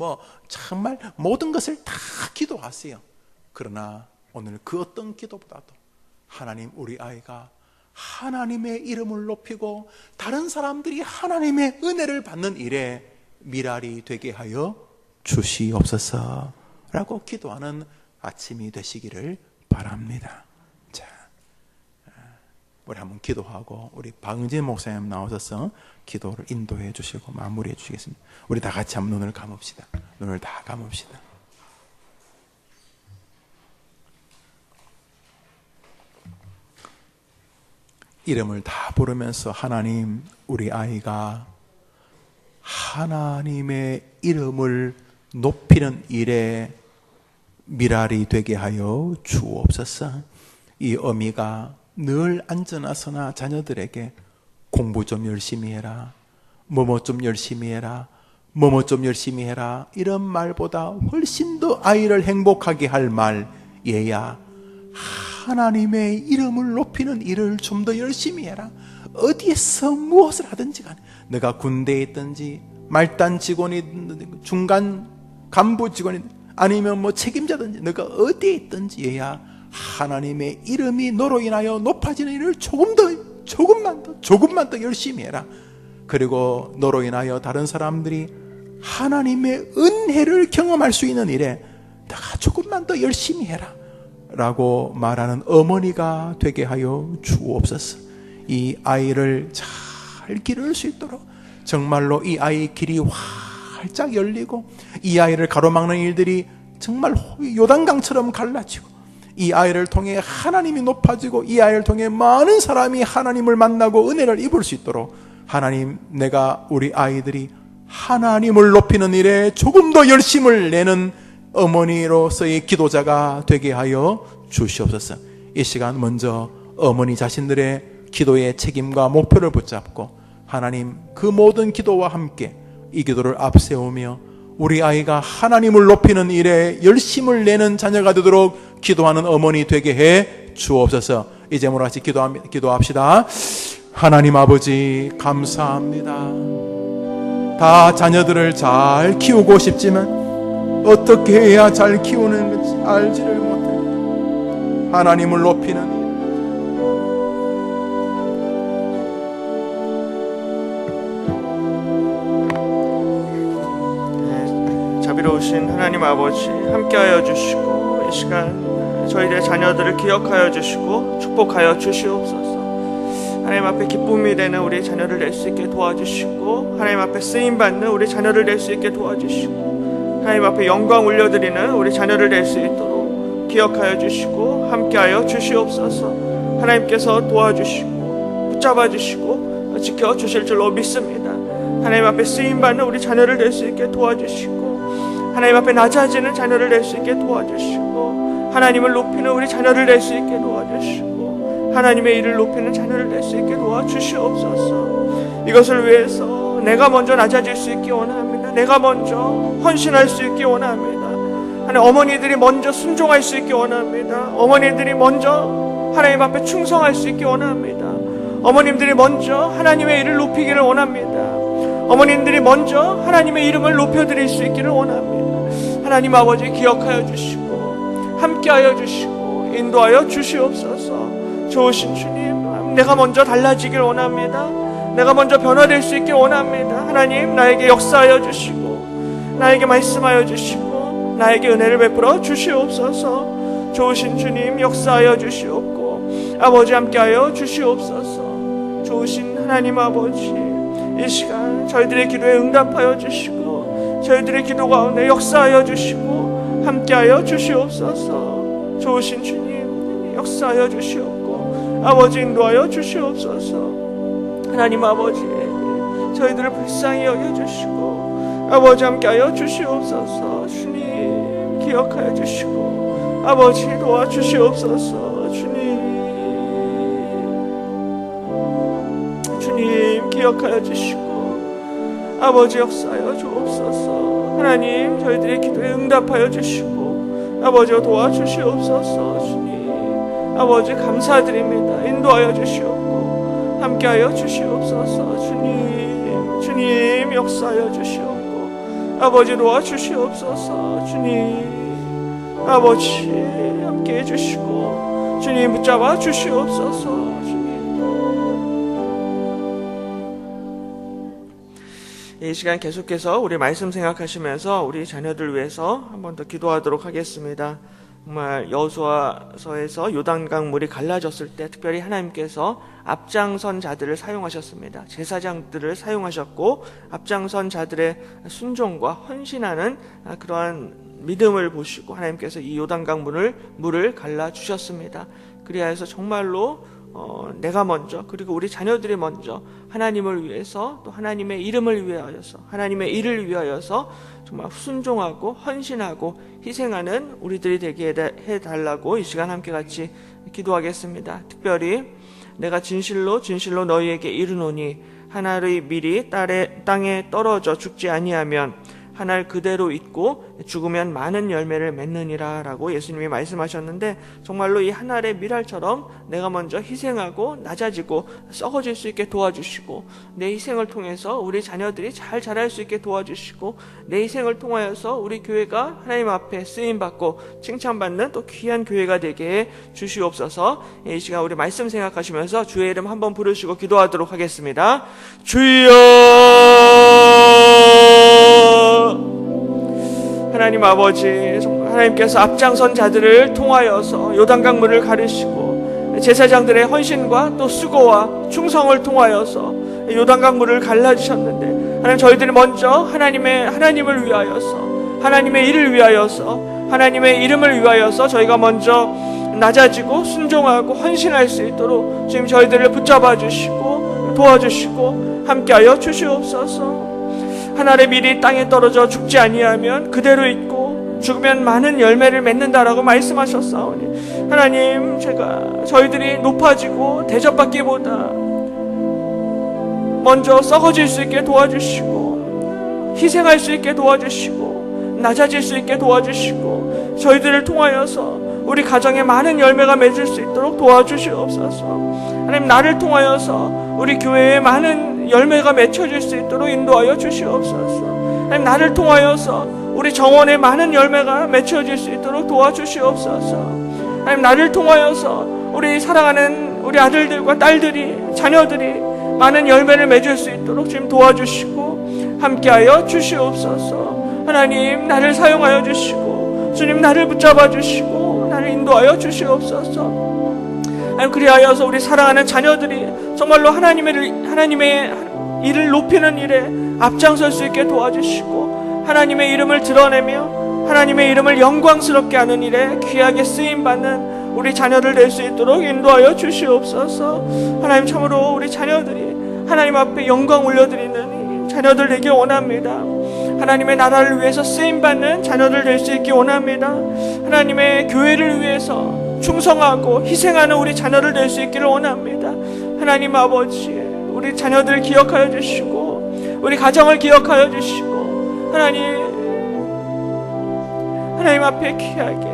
정말 모든 것을 다 기도하세요. 그러나 오늘 그 어떤 기도보다도 하나님, 우리 아이가 하나님의 이름을 높이고 다른 사람들이 하나님의 은혜를 받는 일에 미랄이 되게 하여 주시옵소서라고 기도하는 아침이 되시기를 바랍니다. 자, 우리 한번 기도하고 우리 박은진 목사님 나오셔서 기도를 인도해 주시고 마무리해 주시겠습니다. 우리 다 같이 한번 눈을 감읍시다. 눈을 다 감읍시다. 이름을 다 부르면서 하나님, 우리 아이가 하나님의 이름을 높이는 일에 미랄이 되게 하여 주옵소서. 이 어미가 늘 앉아나서나 자녀들에게 공부 좀 열심히 해라, 뭐뭐 좀 열심히 해라, 뭐뭐 좀 열심히 해라, 이런 말보다 훨씬 더 아이를 행복하게 할 말, 얘야 하나님의 이름을 높이는 일을 좀 더 열심히 해라. 어디에서 무엇을 하든지 간에, 내가 군대에 있든지 말단 직원이든지 중간 간부 직원이든지 아니면 뭐 책임자든지, 너가 어디에 있든지 얘야 하나님의 이름이 너로 인하여 높아지는 일을 조금만 더 열심히 해라. 그리고 너로 인하여 다른 사람들이 하나님의 은혜를 경험할 수 있는 일에 내가 조금만 더 열심히 해라 라고 말하는 어머니가 되게 하여 주옵소서. 이 아이를 잘 기를 수 있도록 정말로 이 아이의 길이 활짝 열리고, 이 아이를 가로막는 일들이 정말 요단강처럼 갈라지고, 이 아이를 통해 하나님이 높아지고, 이 아이를 통해 많은 사람이 하나님을 만나고 은혜를 입을 수 있도록, 하나님, 내가 우리 아이들이 하나님을 높이는 일에 조금 더 열심을 내는 어머니로서의 기도자가 되게 하여 주시옵소서. 이 시간 먼저 어머니 자신들의 기도의 책임과 목표를 붙잡고, 하나님 그 모든 기도와 함께 이 기도를 앞세우며 우리 아이가 하나님을 높이는 일에 열심을 내는 자녀가 되도록 기도하는 어머니 되게 해 주옵소서. 이제 모두 같이 기도합시다. 하나님 아버지, 감사합니다. 다 자녀들을 잘 키우고 싶지만 어떻게 해야 잘 키우는 건지 알지를 못합니다. 하나님을 높이는 일, 자비로우신 하나님 아버지, 함께하여 주시고 이 시간 저희들의 자녀들을 기억하여 주시고 축복하여 주시옵소서. 하나님 앞에 기쁨이 되는 우리 자녀를 낼 수 있게 도와주시고, 하나님 앞에 쓰임받는 우리 자녀를 낼 수 있게 도와주시고, 하나님 앞에 영광 올려드리는 우리 자녀를 낼 수 있도록 기억하여 주시고 함께하여 주시옵소서. 하나님께서 도와주시고 붙잡아 주시고 지켜주실 줄로 믿습니다. 하나님 앞에 쓰임받는 우리 자녀를 낼 수 있게 도와주시고, 하나님 앞에 낮아지는 자녀를 낼 수 있게 도와주시고, 하나님을 높이는 우리 자녀를 낼 수 있게 도와주시고, 하나님의 일을 높이는 자녀를 낼 수 있게 도와주시옵소서. 이것을 위해서 내가 먼저 낮아질 수 있기 원합니다. 내가 먼저 헌신할 수 있기 원합니다. 하나님, 어머니들이 먼저 순종할 수 있기 원합니다. 어머니들이 먼저 하나님 앞에 충성할 수 있기 원합니다. 어머님들이 먼저 하나님의 일을 높이기를 원합니다. 어머님들이 먼저 하나님의 이름을 높여드릴 수 있기를 원합니다. 하나님 아버지, 기억하여 주시고 함께하여 주시고 인도하여 주시옵소서. 좋으신 주님, 내가 먼저 달라지길 원합니다. 내가 먼저 변화될 수 있길 원합니다. 하나님, 나에게 역사하여 주시고 나에게 말씀하여 주시고 나에게 은혜를 베풀어 주시옵소서. 좋으신 주님, 역사하여 주시옵고 아버지, 함께하여 주시옵소서. 좋으신 하나님 아버지, 이 시간 저희들의 기도에 응답하여 주시고 저희들의 기도 가운데 역사하여 주시고 함께하여 주시옵소서. 좋으신 주님, 역사하여 주시옵고 아버지, 인도하여 주시옵소서. 하나님 아버지, 저희들을 불쌍히 여겨주시고 아버지, 함께하여 주시옵소서. 주님, 기억하여 주시고 아버지, 도와주시옵소서. 주님, 기억하여 주시고 아버지, 역사하여 주옵소서. 하나님, 저희들의 기도에 응답하여 주시고 아버지, 도와주시옵소서. 주님 아버지, 감사드립니다. 인도하여 주시옵고 함께하여 주시옵소서. 주님 역사하여 주시옵고 아버지, 도와주시옵소서. 주님 아버지, 함께해 주시고 주님 붙잡아 주시옵소서. 이 시간 계속해서 우리 말씀 생각하시면서 우리 자녀들 위해서 한 번 더 기도하도록 하겠습니다. 정말 여호수아서에서 요단강 물이 갈라졌을 때 특별히 하나님께서 앞장선 자들을 사용하셨습니다. 제사장들을 사용하셨고 앞장선 자들의 순종과 헌신하는 그러한 믿음을 보시고 하나님께서 이 요단강 물을 갈라주셨습니다. 그리하여서 정말로 내가 먼저, 그리고 우리 자녀들이 먼저 하나님을 위해서, 또 하나님의 이름을 위하여서, 하나님의 일을 위하여서 정말 순종하고 헌신하고 희생하는 우리들이 되게 해달라고 이 시간 함께 같이 기도하겠습니다. 특별히 내가 진실로 진실로 너희에게 이르노니 한 알의 밀이 땅에 떨어져 죽지 아니하면 한 알 그대로 있고 죽으면 많은 열매를 맺느니라 라고 예수님이 말씀하셨는데, 정말로 이 한 알의 밀알처럼 내가 먼저 희생하고 낮아지고 썩어질 수 있게 도와주시고, 내 희생을 통해서 우리 자녀들이 잘 자랄 수 있게 도와주시고, 내 희생을 통하여서 우리 교회가 하나님 앞에 쓰임받고 칭찬받는 또 귀한 교회가 되게 해 주시옵소서. 이 시간 우리 말씀 생각하시면서 주의 이름 한번 부르시고 기도하도록 하겠습니다. 주여! 하나님 아버지, 정말 하나님께서 앞장선 자들을 통하여서 요단강물을 가르시고 제사장들의 헌신과 또 수고와 충성을 통하여서 요단강물을 갈라주셨는데, 하나님 저희들이 먼저 하나님을 위하여서, 하나님의 일을 위하여서, 하나님의 이름을 위하여서 저희가 먼저 낮아지고 순종하고 헌신할 수 있도록 지금 저희들을 붙잡아 주시고 도와주시고 함께하여 주시옵소서. 한 알의 밀이 땅에 떨어져 죽지 아니하면 그대로 있고 죽으면 많은 열매를 맺는다라고 말씀하셨사오니, 하나님 저희들이 높아지고 대접받기보다 먼저 썩어질 수 있게 도와주시고, 희생할 수 있게 도와주시고, 낮아질 수 있게 도와주시고, 저희들을 통하여서 우리 가정에 많은 열매가 맺을 수 있도록 도와주시옵소서. 하나님, 나를 통하여서 우리 교회에 많은 열매가 맺혀질 수 있도록 인도하여 주시옵소서. 하나님, 나를 통하여서 우리 정원에 많은 열매가 맺혀질 수 있도록 도와주시옵소서. 하나님, 나를 통하여서 우리 사랑하는 우리 아들들과 딸들이, 자녀들이 많은 열매를 맺을 수 있도록 지금 도와주시고 함께하여 주시옵소서. 하나님, 나를 사용하여 주시고, 주님 나를 붙잡아 주시고 나를 인도하여 주시옵소서. 하나님, 그리하여서 우리 사랑하는 자녀들이 정말로 하나님의 일을 높이는 일에 앞장설 수 있게 도와주시고, 하나님의 이름을 드러내며 하나님의 이름을 영광스럽게 하는 일에 귀하게 쓰임받는 우리 자녀들 될 수 있도록 인도하여 주시옵소서. 하나님, 참으로 우리 자녀들이 하나님 앞에 영광 올려드리는 자녀들 되길 원합니다. 하나님의 나라를 위해서 쓰임받는 자녀들 될 수 있기 원합니다. 하나님의 교회를 위해서 충성하고 희생하는 우리 자녀들 될 수 있기를 원합니다. 하나님 아버지, 우리 자녀들 기억하여 주시고 우리 가정을 기억하여 주시고, 하나님 앞에 귀하게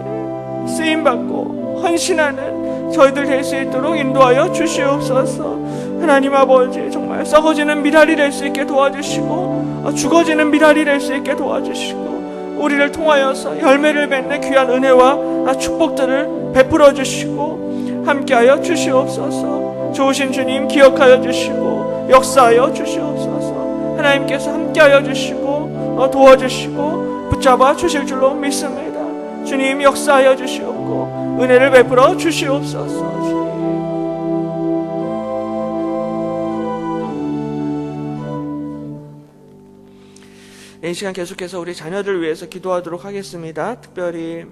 쓰임받고 헌신하는 저희들 될 수 있도록 인도하여 주시옵소서. 하나님 아버지, 정말 썩어지는 미랄이 될 수 있게 도와주시고 죽어지는 미랄이 될 수 있게 도와주시고, 우리를 통하여서 열매를 맺는 귀한 은혜와 축복들을 베풀어 주시고 함께하여 주시옵소서. 좋으신 주님 기억하여 주시고 역사하여 주시옵소서. 하나님께서 함께하여 주시고 도와주시고 붙잡아 주실 줄로 믿습니다. 주님 역사하여 주시옵고 은혜를 베풀어 주시옵소서. 이 시간 계속해서 우리 자녀들 위해서 기도하도록 하겠습니다. 특별히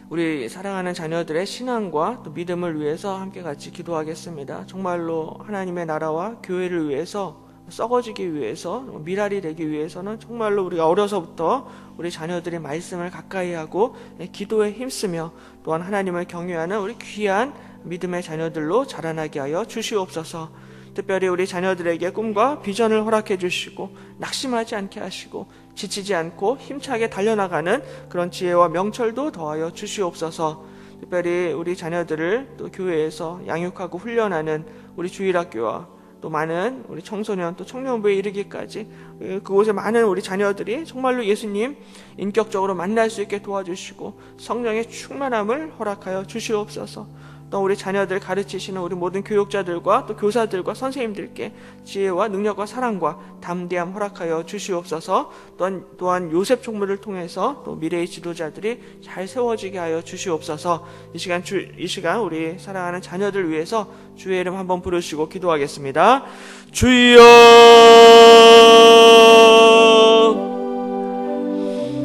우리 사랑하는 자녀들의 신앙과 또 믿음을 위해서 함께 같이 기도하겠습니다. 정말로 하나님의 나라와 교회를 위해서 썩어지기 위해서, 미랄이 되기 위해서는 정말로 우리가 어려서부터 우리 자녀들의 말씀을 가까이 하고 기도에 힘쓰며 또한 하나님을 경외하는 우리 귀한 믿음의 자녀들로 자라나게 하여 주시옵소서. 특별히 우리 자녀들에게 꿈과 비전을 허락해 주시고 낙심하지 않게 하시고 지치지 않고 힘차게 달려나가는 그런 지혜와 명철도 더하여 주시옵소서. 특별히 우리 자녀들을 또 교회에서 양육하고 훈련하는 우리 주일학교와 또 많은 우리 청소년 또 청년부에 이르기까지 그곳에 많은 우리 자녀들이 정말로 예수님 인격적으로 만날 수 있게 도와주시고 성령의 충만함을 허락하여 주시옵소서. 또 우리 자녀들 가르치시는 우리 모든 교육자들과 또 교사들과 선생님들께 지혜와 능력과 사랑과 담대함 허락하여 주시옵소서. 또한 요셉 총무를 통해서 또 미래의 지도자들이 잘 세워지게 하여 주시옵소서. 이 시간 우리 사랑하는 자녀들 위해서 주의 이름 한번 부르시고 기도하겠습니다. 주여!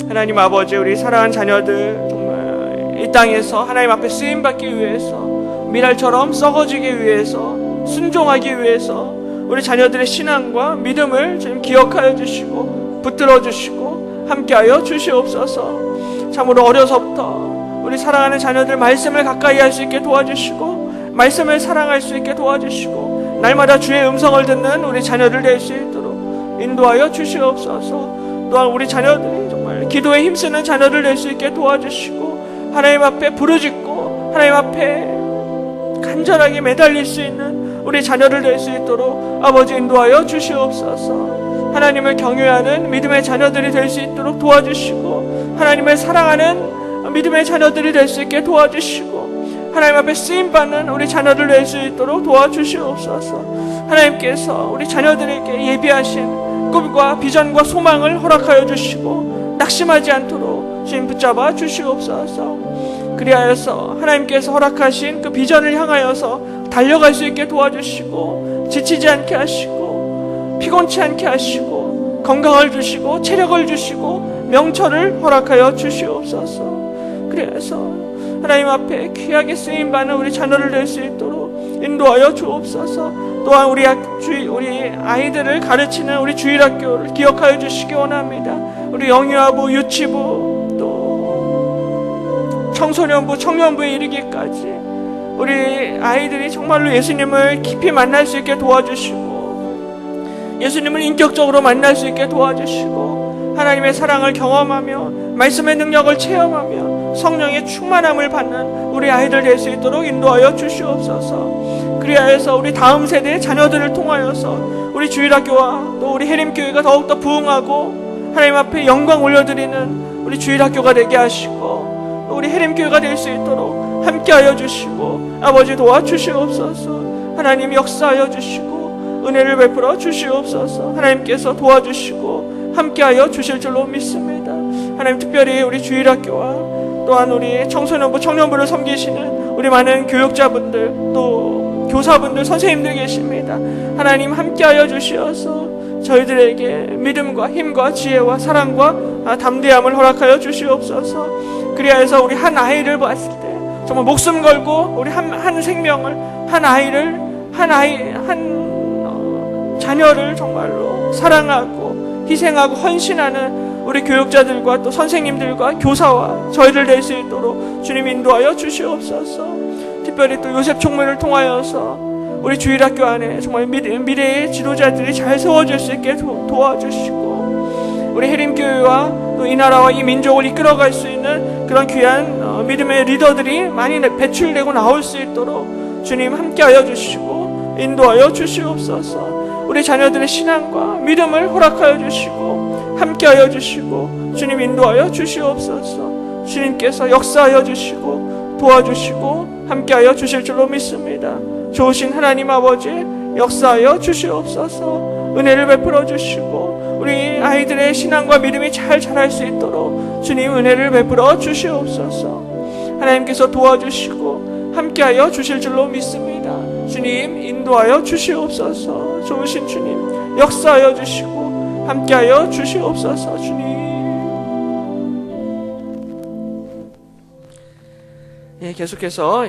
하나님 아버지, 우리 사랑하는 자녀들 정말 이 땅에서 하나님 앞에 쓰임받기 위해서, 미랄처럼 썩어지기 위해서, 순종하기 위해서 우리 자녀들의 신앙과 믿음을 지금 기억하여 주시고 붙들어 주시고 함께하여 주시옵소서. 참으로 어려서부터 우리 사랑하는 자녀들 말씀을 가까이 할 수 있게 도와주시고 말씀을 사랑할 수 있게 도와주시고 날마다 주의 음성을 듣는 우리 자녀들 될 수 있도록 인도하여 주시옵소서. 또한 우리 자녀들이 정말 기도에 힘쓰는 자녀들 될 수 있게 도와주시고 하나님 앞에 부르짖고 하나님 앞에 간절하게 매달릴 수 있는 우리 자녀들 될 수 있도록 아버지 인도하여 주시옵소서. 하나님을 경외하는 믿음의 자녀들이 될 수 있도록 도와주시고 하나님을 사랑하는 믿음의 자녀들이 될 수 있게 도와주시고 하나님 앞에 쓰임받는 우리 자녀들 될 수 있도록 도와주시옵소서. 하나님께서 우리 자녀들에게 예비하신 꿈과 비전과 소망을 허락하여 주시고 낙심하지 않도록 주님 붙잡아 주시옵소서. 그리하여서 하나님께서 허락하신 그 비전을 향하여서 달려갈 수 있게 도와주시고 지치지 않게 하시고 피곤치 않게 하시고 건강을 주시고 체력을 주시고 명철을 허락하여 주시옵소서. 그래서 하나님 앞에 귀하게 쓰임받는 우리 자녀를 낼 수 있도록 인도하여 주옵소서. 또한 우리 아이들을 가르치는 우리 주일학교를 기억하여 주시기 원합니다. 우리 영유아부, 유치부, 또 청소년부, 청년부에 이르기까지 우리 아이들이 정말로 예수님을 깊이 만날 수 있게 도와주시고 예수님을 인격적으로 만날 수 있게 도와주시고 하나님의 사랑을 경험하며 말씀의 능력을 체험하며 성령의 충만함을 받는 우리 아이들 될 수 있도록 인도하여 주시옵소서. 그리하여서 우리 다음 세대의 자녀들을 통하여서 우리 주일학교와 또 우리 해림교회가 더욱더 부흥하고 하나님 앞에 영광 올려드리는 우리 주일학교가 되게 하시고 우리 해림교회가 될 수 있도록 함께하여 주시고 아버지 도와주시옵소서. 하나님 역사하여 주시고 은혜를 베풀어 주시옵소서. 하나님께서 도와주시고 함께하여 주실 줄로 믿습니다. 하나님 특별히 우리 주일학교와 또한 우리 청소년부, 청년부를 섬기시는 우리 많은 교육자분들 또 교사분들, 선생님들 계십니다. 하나님 함께하여 주시어서 저희들에게 믿음과 힘과 지혜와 사랑과 담대함을 허락하여 주시옵소서. 그리하여서 우리 한 아이를 봤을 때 정말 목숨 걸고 우리 한 생명을 한 자녀를 정말로 사랑하고 희생하고 헌신하는 우리 교육자들과 또 선생님들과 교사와 저희들 될 수 있도록 주님 인도하여 주시옵소서. 특별히 또 요셉 총무를 통하여서 우리 주일학교 안에 정말 미래의 지도자들이 잘 세워질 수 있게 도와주시고 우리 해림교회와 또 이 나라와 이 민족을 이끌어갈 수 있는 그런 귀한 믿음의 리더들이 많이 배출되고 나올 수 있도록 주님 함께하여 주시고 인도하여 주시옵소서. 우리 자녀들의 신앙과 믿음을 허락하여 주시고 함께하여 주시고 주님 인도하여 주시옵소서. 주님께서 역사하여 주시고 도와주시고 함께하여 주실 줄로 믿습니다. 좋으신 하나님 아버지 역사하여 주시옵소서. 은혜를 베풀어 주시고 우리 아이들의 신앙과 믿음이 잘 자랄 수 있도록 주님 은혜를 베풀어 주시옵소서. 하나님께서 도와주시고 함께하여 주실 줄로 믿습니다. 주님 인도하여 주시옵소서. 좋으신 주님 역사하여 주시고 함께하여 주시옵소서. 주님. 예, 계속해서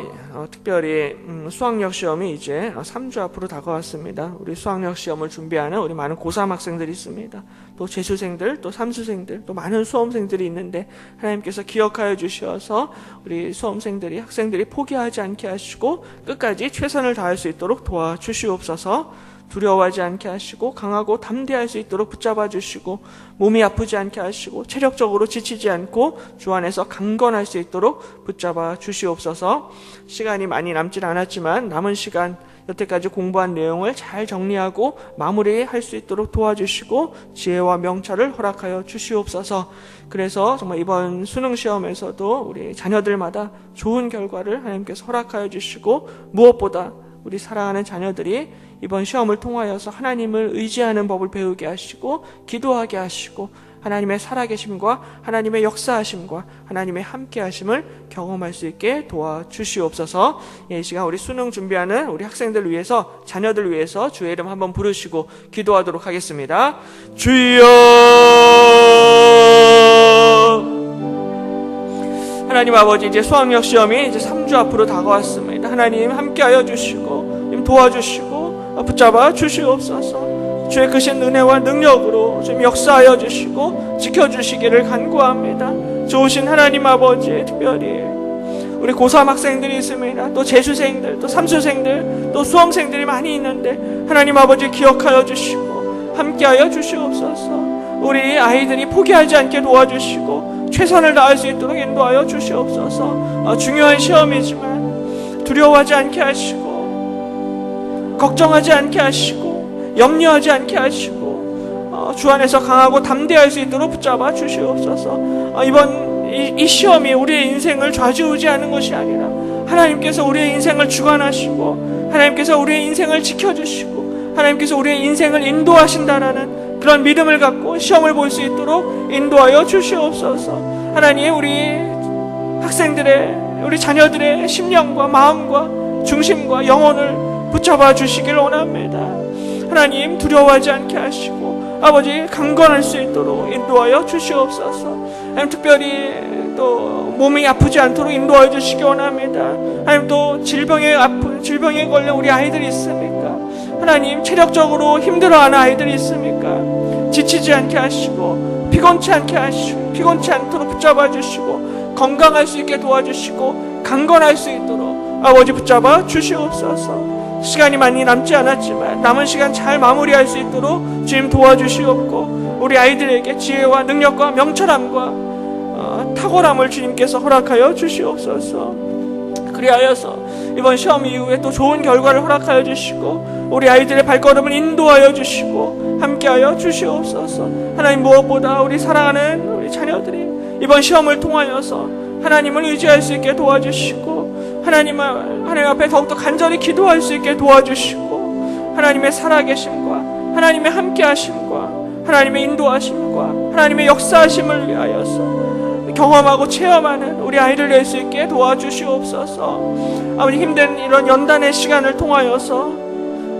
특별히 수학력 시험이 이제 3주 앞으로 다가왔습니다. 우리 수학력 시험을 준비하는 우리 많은 고3 학생들이 있습니다. 또 재수생들, 또 삼수생들, 또 많은 수험생들이 있는데 하나님께서 기억하여 주셔서 우리 수험생들이, 학생들이 포기하지 않게 하시고 끝까지 최선을 다할 수 있도록 도와주시옵소서. 두려워하지 않게 하시고 강하고 담대할 수 있도록 붙잡아 주시고 몸이 아프지 않게 하시고 체력적으로 지치지 않고 주 안에서 강건할 수 있도록 붙잡아 주시옵소서. 시간이 많이 남진 않았지만 남은 시간 여태까지 공부한 내용을 잘 정리하고 마무리할 수 있도록 도와주시고 지혜와 명철을 허락하여 주시옵소서. 그래서 정말 이번 수능 시험에서도 우리 자녀들마다 좋은 결과를 하나님께서 허락하여 주시고 무엇보다 우리 사랑하는 자녀들이 이번 시험을 통하여서 하나님을 의지하는 법을 배우게 하시고 기도하게 하시고 하나님의 살아계심과 하나님의 역사하심과 하나님의 함께하심을 경험할 수 있게 도와주시옵소서. 이 시간 우리 수능 준비하는 우리 학생들 위해서, 자녀들 위해서 주의 이름 한번 부르시고 기도하도록 하겠습니다. 주여! 하나님 아버지, 이제 수학력 시험이 이제 3주 앞으로 다가왔습니다. 하나님 함께하여 주시고 도와주시고 붙잡아 주시옵소서. 주의 크신 은혜와 능력으로 좀 역사하여 주시고 지켜주시기를 간구합니다. 좋으신 하나님 아버지, 특별히 우리 고3 학생들이 있습니다. 또 재수생들, 또 삼수생들, 또 수험생들이 많이 있는데 하나님 아버지 기억하여 주시고 함께하여 주시옵소서. 우리 아이들이 포기하지 않게 도와주시고 최선을 다할 수 있도록 인도하여 주시옵소서. 중요한 시험이지만 두려워하지 않게 하시고 걱정하지 않게 하시고 염려하지 않게 하시고 주 안에서 강하고 담대할 수 있도록 붙잡아 주시옵소서. 이번 이 시험이 우리의 인생을 좌지우지하는 것이 아니라 하나님께서 우리의 인생을 주관하시고 하나님께서 우리의 인생을 지켜주시고 하나님께서 우리의 인생을 인도하신다라는 그런 믿음을 갖고 시험을 볼 수 있도록 인도하여 주시옵소서. 하나님, 우리 학생들의, 우리 자녀들의 심령과 마음과 중심과 영혼을 붙잡아 주시길 원합니다. 하나님, 두려워하지 않게 하시고 아버지 강건할 수 있도록 인도하여 주시옵소서. 하나님, 특별히 또 몸이 아프지 않도록 인도하여 주시기 원합니다. 하나님, 또 질병에 걸린 우리 아이들이 있습니까? 하나님, 체력적으로 힘들어하는 아이들이 있습니까? 지치지 않게 하시고 피곤치 않도록 붙잡아 주시고 건강할 수 있게 도와주시고 강건할 수 있도록 아버지 붙잡아 주시옵소서. 시간이 많이 남지 않았지만 남은 시간 잘 마무리할 수 있도록 주님 도와주시옵고 우리 아이들에게 지혜와 능력과 명철함과 탁월함을 주님께서 허락하여 주시옵소서. 그리하여서 이번 시험 이후에 또 좋은 결과를 허락하여 주시고 우리 아이들의 발걸음을 인도하여 주시고 함께하여 주시옵소서. 하나님, 무엇보다 우리 사랑하는 우리 자녀들이 이번 시험을 통하여서 하나님을 의지할 수 있게 도와주시고 하나님 앞에 더욱더 간절히 기도할 수 있게 도와주시고 하나님의 살아계심과 하나님의 함께하심과 하나님의 인도하심과 하나님의 역사하심을 위하여서 경험하고 체험하는 우리 아이를 낼 수 있게 도와주시옵소서. 아버지, 힘든 이런 연단의 시간을 통하여서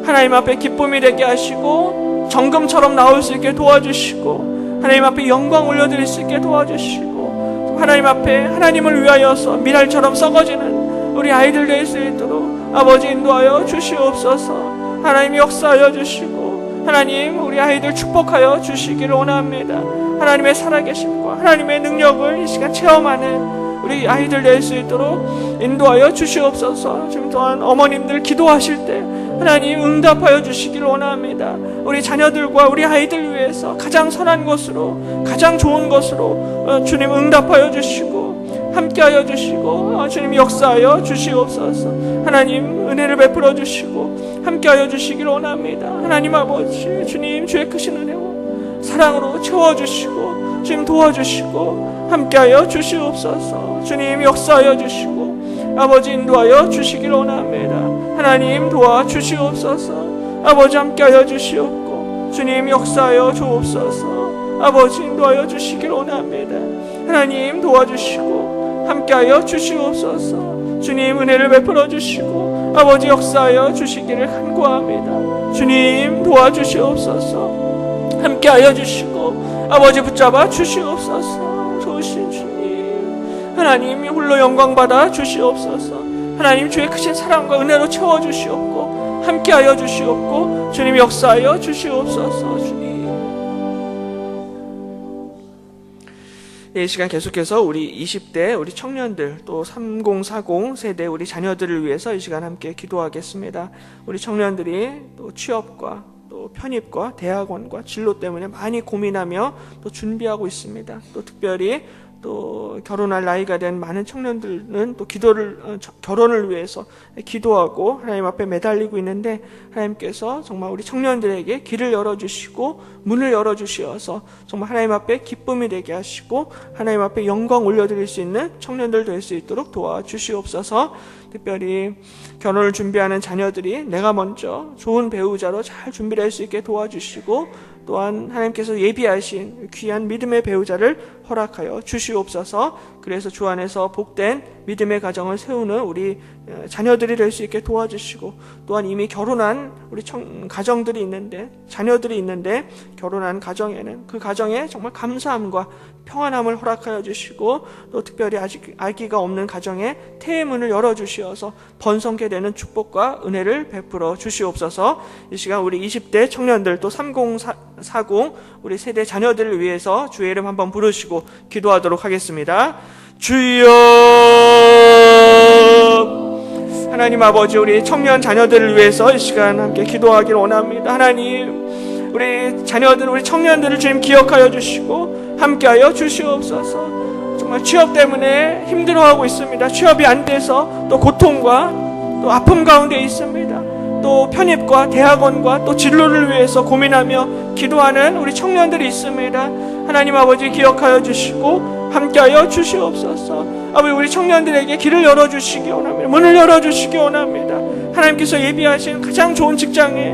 하나님 앞에 기쁨이 되게 하시고 정금처럼 나올 수 있게 도와주시고 하나님 앞에 영광 올려드릴 수 있게 도와주시고 하나님 앞에 하나님을 위하여서 미랄처럼 썩어지는 우리 아이들 될 수 있도록 아버지 인도하여 주시옵소서. 하나님 역사하여 주시고 하나님 우리 아이들 축복하여 주시기를 원합니다. 하나님의 살아계심과 하나님의 능력을 이 시간 체험하는 우리 아이들 될 수 있도록 인도하여 주시옵소서. 지금 또한 어머님들 기도하실 때 하나님 응답하여 주시기를 원합니다. 우리 자녀들과 우리 아이들 위해서 가장 선한 것으로 가장 좋은 것으로 주님 응답하여 주시고 함께하여 주시고 주님 역사하여 주시옵소서. 하나님 은혜를 베풀어 주시고 함께하여 주시기를 원합니다. 하나님 아버지, 주님 주의 크신 은혜와 사랑으로 채워주시고 주님 도와주시고 함께하여 주시옵소서. 주님 역사하여 주시고 아버지 인도하여 주시길 원합니다. 하나님 도와주시옵소서. 아버지 함께하여 주시옵고 주님 역사하여 주옵소서. 아버지 인도하여 주시길 원합니다. 하나님 도와주시고 함께하여 주시옵소서. 주님 은혜를 베풀어 주시고 아버지 역사하여 주시기를 간구합니다. 주님 도와주시옵소서. 함께하여 주시고 아버지 붙잡아 주시옵소서. 좋으신 주님, 하나님이 홀로 영광받아 주시옵소서. 하나님 주의 크신 사랑과 은혜로 채워주시옵고 함께하여 주시옵고 주님 역사하여 주시옵소서. 주님, 이 시간 계속해서 우리 20대 우리 청년들 또 3040 세대 우리 자녀들을 위해서 이 시간 함께 기도하겠습니다. 우리 청년들이 또 취업과 또 편입과 대학원과 진로 때문에 많이 고민하며 또 준비하고 있습니다. 또 특별히 또 결혼할 나이가 된 많은 청년들은 또 결혼을 위해서 기도하고 하나님 앞에 매달리고 있는데 하나님께서 정말 우리 청년들에게 길을 열어주시고 문을 열어주셔서 정말 하나님 앞에 기쁨이 되게 하시고 하나님 앞에 영광 올려드릴 수 있는 청년들 될 수 있도록 도와주시옵소서. 특별히 결혼을 준비하는 자녀들이 내가 먼저 좋은 배우자로 잘 준비를 할 수 있게 도와주시고 또한 하나님께서 예비하신 귀한 믿음의 배우자를 허락하여 주시옵소서. 그래서 주 안에서 복된 믿음의 가정을 세우는 우리 자녀들이 될 수 있게 도와주시고 또한 이미 결혼한 우리 가정들이 있는데 자녀들이 있는데 결혼한 가정에는 그 가정에 정말 감사함과 평안함을 허락하여 주시고 또 특별히 아직 아기가 없는 가정에 태의 문을 열어주시어서 번성케 되는 축복과 은혜를 베풀어 주시옵소서. 이 시간 우리 20대 청년들 또 3040 우리 세대 자녀들을 위해서 주의 이름 한번 부르시고 기도하도록 하겠습니다. 주여 하나님 아버지, 우리 청년 자녀들을 위해서 이 시간 함께 기도하기를 원합니다. 하나님, 우리 자녀들, 우리 청년들을 주님 기억하여 주시고 함께하여 주시옵소서. 정말 취업 때문에 힘들어하고 있습니다. 취업이 안 돼서 또 고통과 또 아픔 가운데 있습니다. 또 편입과 대학원과 또 진로를 위해서 고민하며 기도하는 우리 청년들이 있습니다. 하나님 아버지 기억하여 주시고 함께하여 주시옵소서. 아버지, 우리 청년들에게 길을 열어주시기 원합니다. 문을 열어주시기 원합니다. 하나님께서 예비하신 가장 좋은 직장에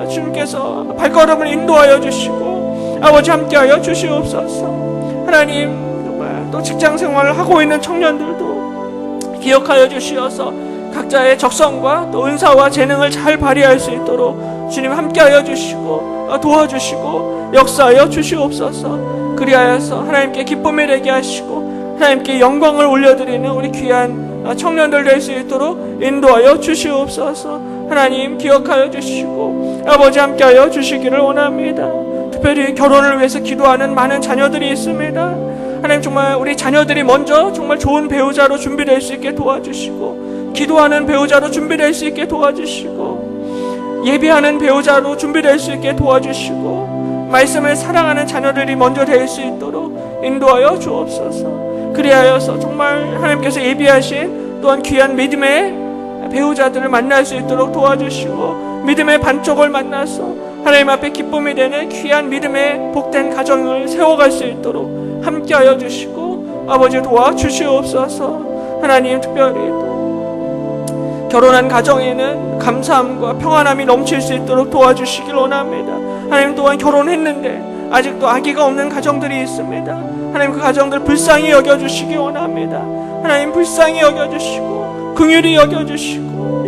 주님께서 발걸음을 인도하여 주시고 아버지 함께하여 주시옵소서. 하나님, 정말 또 직장 생활을 하고 있는 청년들도 기억하여 주시어서 각자의 적성과 또 은사와 재능을 잘 발휘할 수 있도록 주님 함께하여 주시고 도와주시고 역사하여 주시옵소서. 그리하여서 하나님께 기쁨이 되게 하시고 하나님께 영광을 올려드리는 우리 귀한 청년들 될 수 있도록 인도하여 주시옵소서. 하나님 기억하여 주시고 아버지 함께하여 주시기를 원합니다. 특별히 결혼을 위해서 기도하는 많은 자녀들이 있습니다. 하나님, 정말 우리 자녀들이 먼저 정말 좋은 배우자로 준비될 수 있게 도와주시고 기도하는 배우자로 준비될 수 있게 도와주시고 예비하는 배우자로 준비될 수 있게 도와주시고 말씀을 사랑하는 자녀들이 먼저 될 수 있도록 인도하여 주옵소서. 그리하여서 정말 하나님께서 예비하신 또한 귀한 믿음의 배우자들을 만날 수 있도록 도와주시고 믿음의 반쪽을 만나서 하나님 앞에 기쁨이 되는 귀한 믿음의 복된 가정을 세워갈 수 있도록 함께하여 주시고 아버지 도와주시옵소서. 하나님, 특별히 또 결혼한 가정에는 감사함과 평안함이 넘칠 수 있도록 도와주시길 원합니다. 하나님, 또한 결혼했는데 아직도 아기가 없는 가정들이 있습니다. 하나님, 그 가정들 불쌍히 여겨주시기 원합니다. 하나님, 불쌍히 여겨주시고 긍휼히 여겨주시고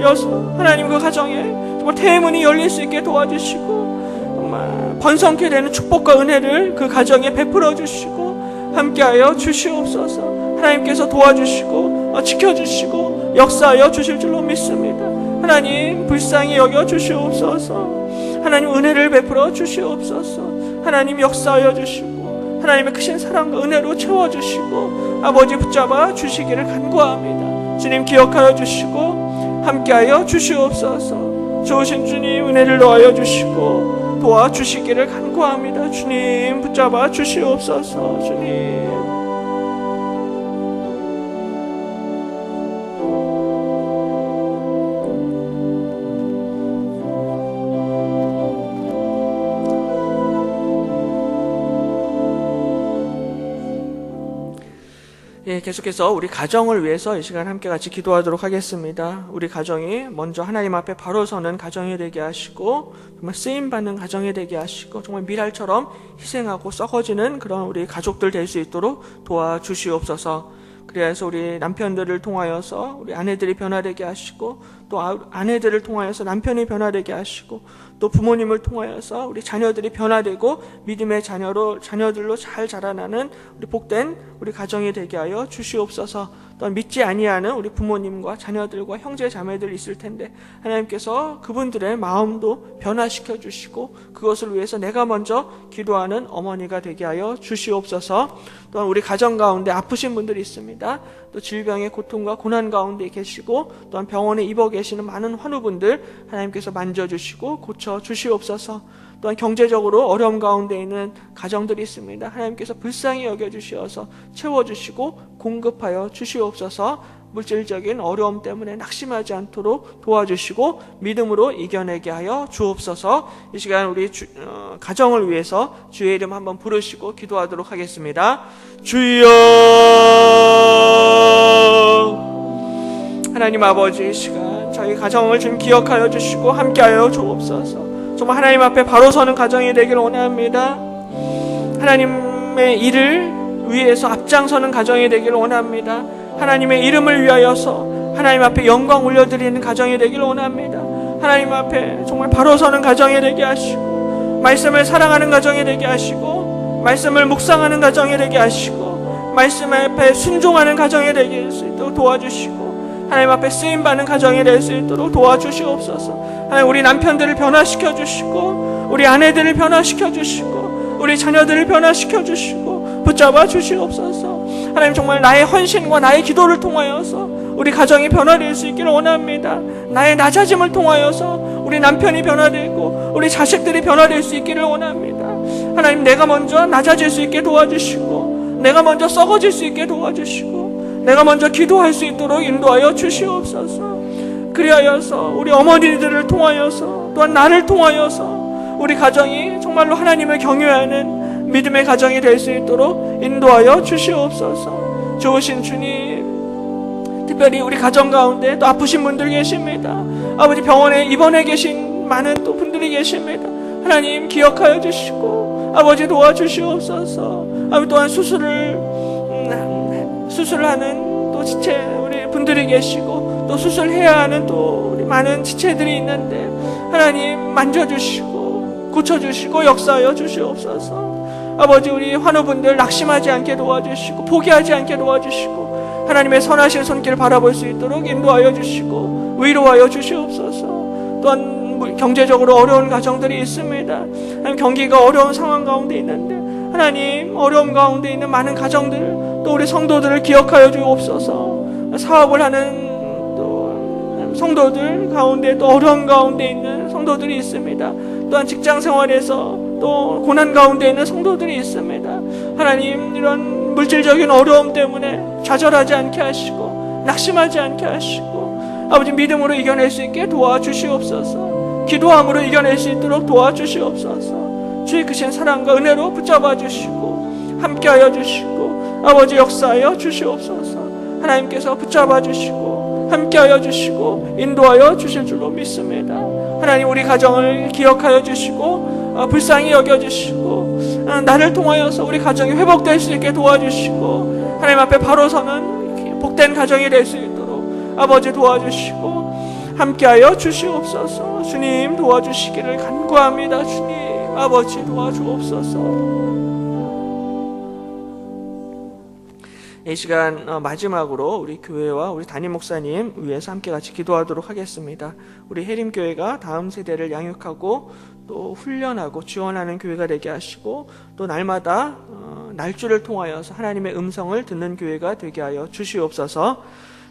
하나님, 그 가정에 정말 태문이 열릴 수 있게 도와주시고 정말 번성케 되는 축복과 은혜를 그 가정에 베풀어 주시고 함께하여 주시옵소서. 하나님께서 도와주시고 지켜주시고 역사하여 주실 줄로 믿습니다. 하나님, 불쌍히 여겨 주시옵소서. 하나님, 은혜를 베풀어 주시옵소서. 하나님, 역사하여 주시고 하나님의 크신 사랑과 은혜로 채워주시고 아버지 붙잡아 주시기를 간구합니다. 주님 기억하여 주시고 함께하여 주시옵소서. 좋으신 주님, 은혜를 더하여 주시고 도와주시기를 간구합니다. 주님 붙잡아 주시옵소서. 주님, 계속해서 우리 가정을 위해서 이 시간 함께 같이 기도하도록 하겠습니다. 우리 가정이 먼저 하나님 앞에 바로 서는 가정이 되게 하시고 정말 쓰임받는 가정이 되게 하시고 정말 미랄처럼 희생하고 썩어지는 그런 우리 가족들 될 수 있도록 도와주시옵소서. 그래서 우리 남편들을 통하여서 우리 아내들이 변화되게 하시고 또 아내들을 통하여서 남편이 변화되게 하시고 또 부모님을 통하여서 우리 자녀들이 변화되고 믿음의 자녀들로 잘 자라나는 우리 복된 우리 가정이 되게 하여 주시옵소서. 또한 믿지 아니하는 우리 부모님과 자녀들과 형제 자매들 있을 텐데 하나님께서 그분들의 마음도 변화시켜 주시고 그것을 위해서 내가 먼저 기도하는 어머니가 되게 하여 주시옵소서. 또한 우리 가정 가운데 아프신 분들이 있습니다. 또 질병의 고통과 고난 가운데 계시고 또한 병원에 입어 계시는 많은 환우분들 하나님께서 만져주시고 고쳐주시옵소서. 또한 경제적으로 어려움 가운데 있는 가정들이 있습니다. 하나님께서 불쌍히 여겨주시어서 채워주시고 공급하여 주시옵소서. 물질적인 어려움 때문에 낙심하지 않도록 도와주시고 믿음으로 이겨내게 하여 주옵소서. 이 시간 우리 가정을 위해서 주의 이름 한번 부르시고 기도하도록 하겠습니다. 주여, 하나님 아버지, 이 시간 저희 가정을 좀 기억하여 주시고 함께하여 주옵소서. 정말 하나님 앞에 바로 서는 가정이 되기를 원합니다. 하나님의 일을 위해서 앞장서는 가정이 되기를 원합니다. 하나님의 이름을 위하여서 하나님 앞에 영광 올려드리는 가정이 되기를 원합니다. 하나님 앞에 정말 바로 서는 가정이 되게 하시고 말씀을 사랑하는 가정이 되게 하시고 말씀을 묵상하는 가정이 되게 하시고 말씀 앞에 순종하는 가정이 되게 할 수 있도록 도와주시고 하나님 앞에 쓰임받는 가정이 될 수 있도록 도와주시옵소서. 하나님, 우리 남편들을 변화시켜 주시고 우리 아내들을 변화시켜 주시고 우리 자녀들을 변화시켜 주시고 붙잡아 주시옵소서. 하나님, 정말 나의 헌신과 나의 기도를 통하여서 우리 가정이 변화될 수 있기를 원합니다. 나의 낮아짐을 통하여서 우리 남편이 변화되고 우리 자식들이 변화될 수 있기를 원합니다. 하나님, 내가 먼저 낮아질 수 있게 도와주시고 내가 먼저 썩어질 수 있게 도와주시고 내가 먼저 기도할 수 있도록 인도하여 주시옵소서. 그리하여서 우리 어머니들을 통하여서 또한 나를 통하여서 우리 가정이 정말로 하나님을 경외하는 믿음의 가정이 될 수 있도록 인도하여 주시옵소서. 좋으신 주님, 특별히 우리 가정 가운데 또 아프신 분들 계십니다. 아버지, 병원에 입원해 계신 많은 또 분들이 계십니다. 하나님, 기억하여 주시고 아버지 도와주시옵소서. 아버지, 또한 수술을 하는 또 지체 우리 분들이 계시고 또 수술해야 하는 또 우리 많은 지체들이 있는데 하나님, 만져주시고 고쳐주시고 역사하여 주시옵소서. 아버지, 우리 환우분들 낙심하지 않게 도와주시고 포기하지 않게 도와주시고 하나님의 선하신 손길을 바라볼 수 있도록 인도하여 주시고 위로하여 주시옵소서. 또한 경제적으로 어려운 가정들이 있습니다. 하나님, 경기가 어려운 상황 가운데 있는데 하나님, 어려움 가운데 있는 많은 가정들 또 우리 성도들을 기억하여 주옵소서. 사업을 하는 또 성도들 가운데 또 어려움 가운데 있는 성도들이 있습니다. 또한 직장 생활에서 또 고난 가운데 있는 성도들이 있습니다. 하나님, 이런 물질적인 어려움 때문에 좌절하지 않게 하시고 낙심하지 않게 하시고 아버지, 믿음으로 이겨낼 수 있게 도와주시옵소서. 기도함으로 이겨낼 수 있도록 도와주시옵소서. 주의 크신 사랑과 은혜로 붙잡아 주시고 함께하여 주시고 아버지, 역사하여 주시옵소서. 하나님께서 붙잡아 주시고 함께하여 주시고 인도하여 주실 줄로 믿습니다. 하나님, 우리 가정을 기억하여 주시고 불쌍히 여겨주시고 나를 통하여서 우리 가정이 회복될 수 있게 도와주시고 하나님 앞에 바로 서는 복된 가정이 될 수 있도록 아버지 도와주시고 함께하여 주시옵소서. 주님, 도와주시기를 간구합니다. 주님, 아버지 도와주옵소서. 이 시간 마지막으로 우리 교회와 우리 담임 목사님 위해서 함께 같이 기도하도록 하겠습니다. 우리 해림교회가 다음 세대를 양육하고 또 훈련하고 지원하는 교회가 되게 하시고 또 날마다 날주를 통하여서 하나님의 음성을 듣는 교회가 되게 하여 주시옵소서.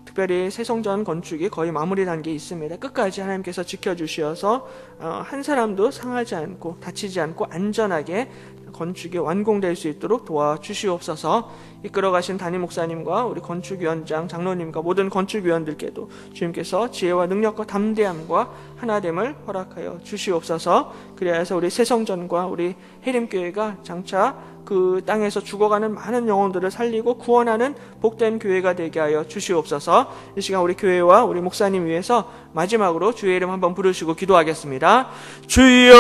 특별히 새성전 건축이 거의 마무리 단계에 있습니다. 끝까지 하나님께서 지켜주셔서 한 사람도 상하지 않고 다치지 않고 안전하게 건축이 완공될 수 있도록 도와주시옵소서. 이끌어가신 담임 목사님과 우리 건축위원장, 장로님과 모든 건축위원들께도 주님께서 지혜와 능력과 담대함과 하나됨을 허락하여 주시옵소서. 그리하여서 우리 새성전과 우리 해림교회가 장차 그 땅에서 죽어가는 많은 영혼들을 살리고 구원하는 복된 교회가 되게 하여 주시옵소서. 이 시간 우리 교회와 우리 목사님 위해서 마지막으로 주의 이름 한번 부르시고 기도하겠습니다. 주여,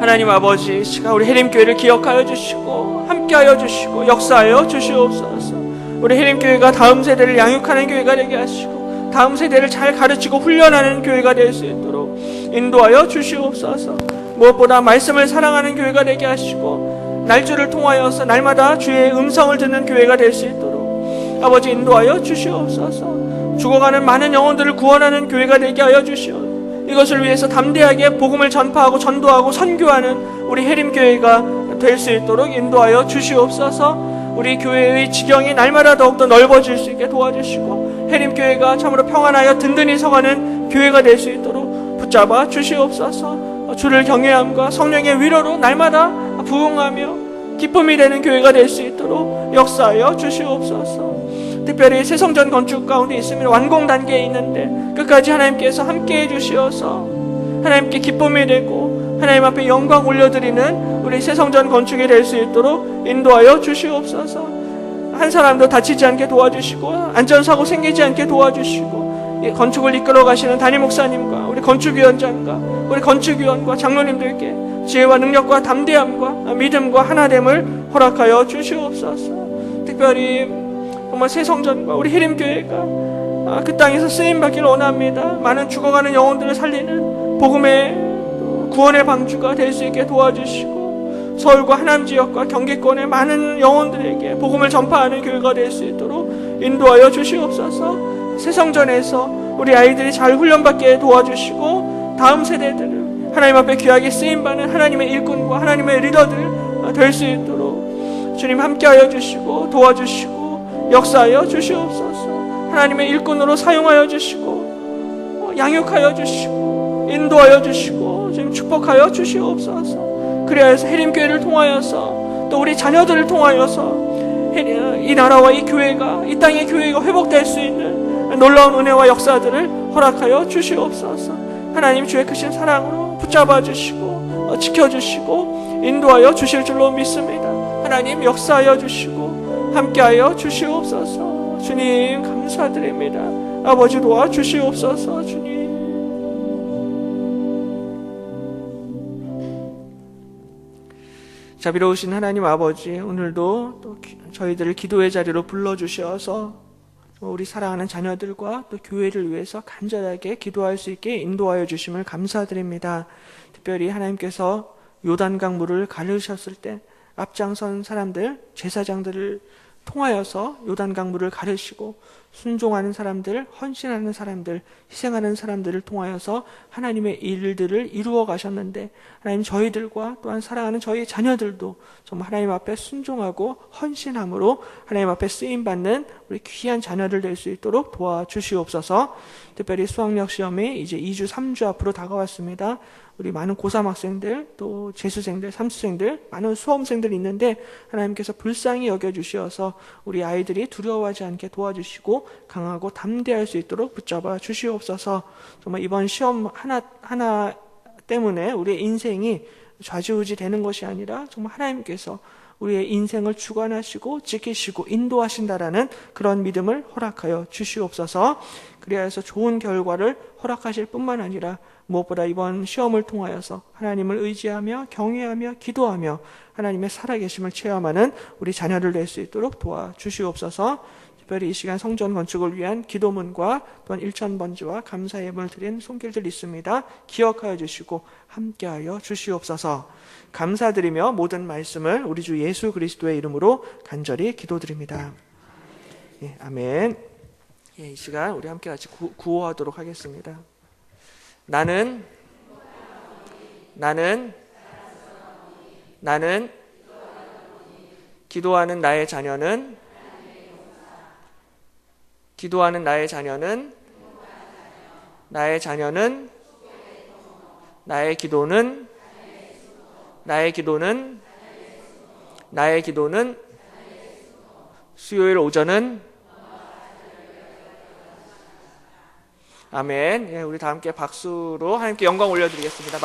하나님 아버지, 이 시간 우리 해림교회를 기억하여 주시고 함께하여 주시고 역사하여 주시옵소서. 우리 해림교회가 다음 세대를 양육하는 교회가 되게 하시고 다음 세대를 잘 가르치고 훈련하는 교회가 될 수 있도록 인도하여 주시옵소서. 무엇보다 말씀을 사랑하는 교회가 되게 하시고 날주를 통하여서 날마다 주의 음성을 듣는 교회가 될 수 있도록 아버지 인도하여 주시옵소서. 죽어가는 많은 영혼들을 구원하는 교회가 되게 하여 주시옵소서. 이것을 위해서 담대하게 복음을 전파하고 전도하고 선교하는 우리 해림교회가 될 수 있도록 인도하여 주시옵소서. 우리 교회의 지경이 날마다 더욱더 넓어질 수 있게 도와주시고 해림교회가 참으로 평안하여 든든히 서가는 교회가 될 수 있도록 붙잡아 주시옵소서. 주를 경외함과 성령의 위로로 날마다 부흥하며 기쁨이 되는 교회가 될 수 있도록 역사하여 주시옵소서. 특별히 새성전 건축 가운데 있으면 완공 단계에 있는데 끝까지 하나님께서 함께해 주시어서 하나님께 기쁨이 되고 하나님 앞에 영광 올려드리는 우리 새성전 건축이 될 수 있도록 인도하여 주시옵소서. 한 사람도 다치지 않게 도와주시고 안전사고 생기지 않게 도와주시고 건축을 이끌어 가시는 담임 목사님과 우리 건축위원장과 우리 건축위원과 장로님들께 지혜와 능력과 담대함과 믿음과 하나됨을 허락하여 주시옵소서. 특별히 정말 새성전과 우리 해림교회가 그 땅에서 쓰임받기를 원합니다. 많은 죽어가는 영혼들을 살리는 복음의 구원의 방주가 될 수 있게 도와주시고 서울과 하남 지역과 경기권의 많은 영혼들에게 복음을 전파하는 교회가 될 수 있도록 인도하여 주시옵소서. 새성전에서 우리 아이들이 잘 훈련받게 도와주시고 다음 세대들을 하나님 앞에 귀하게 쓰임받는 하나님의 일꾼과 하나님의 리더들 될 수 있도록 주님 함께하여 주시고 도와주시고 역사하여 주시옵소서. 하나님의 일꾼으로 사용하여 주시고 양육하여 주시고 인도하여 주시고 지금 축복하여 주시옵소서. 그리하여서 해림교회를 통하여서 또 우리 자녀들을 통하여서 이 나라와 이 교회가, 이 땅의 교회가 회복될 수 있는 놀라운 은혜와 역사들을 허락하여 주시옵소서. 하나님 주의 크신 사랑으로 붙잡아 주시고 지켜주시고 인도하여 주실 줄로 믿습니다. 하나님 역사하여 주시고 함께하여 주시옵소서. 주님 감사드립니다. 아버지 도와주시옵소서. 주님 자비로우신 하나님 아버지, 오늘도 또 저희들을 기도의 자리로 불러주셔서 우리 사랑하는 자녀들과 또 교회를 위해서 간절하게 기도할 수 있게 인도하여 주심을 감사드립니다. 특별히 하나님께서 요단강 물을 가르셨을 때 앞장선 사람들, 제사장들을 통하여서 요단강 물을 가르시고 순종하는 사람들, 헌신하는 사람들, 희생하는 사람들을 통하여서 하나님의 일들을 이루어 가셨는데, 하나님 저희들과 또한 사랑하는 저희 자녀들도 정말 하나님 앞에 순종하고 헌신함으로 하나님 앞에 쓰임받는 우리 귀한 자녀들 될 수 있도록 도와주시옵소서. 특별히 수학력 시험이 이제 2주, 3주 앞으로 다가왔습니다. 우리 많은 고3 학생들, 또 재수생들, 삼수생들, 많은 수험생들이 있는데 하나님께서 불쌍히 여겨주시어서 우리 아이들이 두려워하지 않게 도와주시고 강하고 담대할 수 있도록 붙잡아 주시옵소서. 정말 이번 시험 하나 때문에 우리의 인생이 좌지우지 되는 것이 아니라 정말 하나님께서 우리의 인생을 주관하시고 지키시고 인도하신다라는 그런 믿음을 허락하여 주시옵소서. 그리하여서 좋은 결과를 허락하실 뿐만 아니라 무엇보다 이번 시험을 통하여서 하나님을 의지하며 경외하며 기도하며 하나님의 살아계심을 체험하는 우리 자녀들 될 수 있도록 도와주시옵소서. 특별히 이 시간 성전 건축을 위한 기도문과 또한 일천번지와 감사 예물을 드린 손길들 있습니다. 기억하여 주시고 함께하여 주시옵소서. 감사드리며 모든 말씀을 우리 주 예수 그리스도의 이름으로 간절히 기도드립니다. 예, 아멘. 예, 이 시간 우리 함께 같이 구호하도록 하겠습니다. 나는 기도하는 나의 자녀는 나의 기도는 수요일 오전은 아멘. 예, 우리 다 함께 박수로 하나님께 영광 올려드리겠습니다.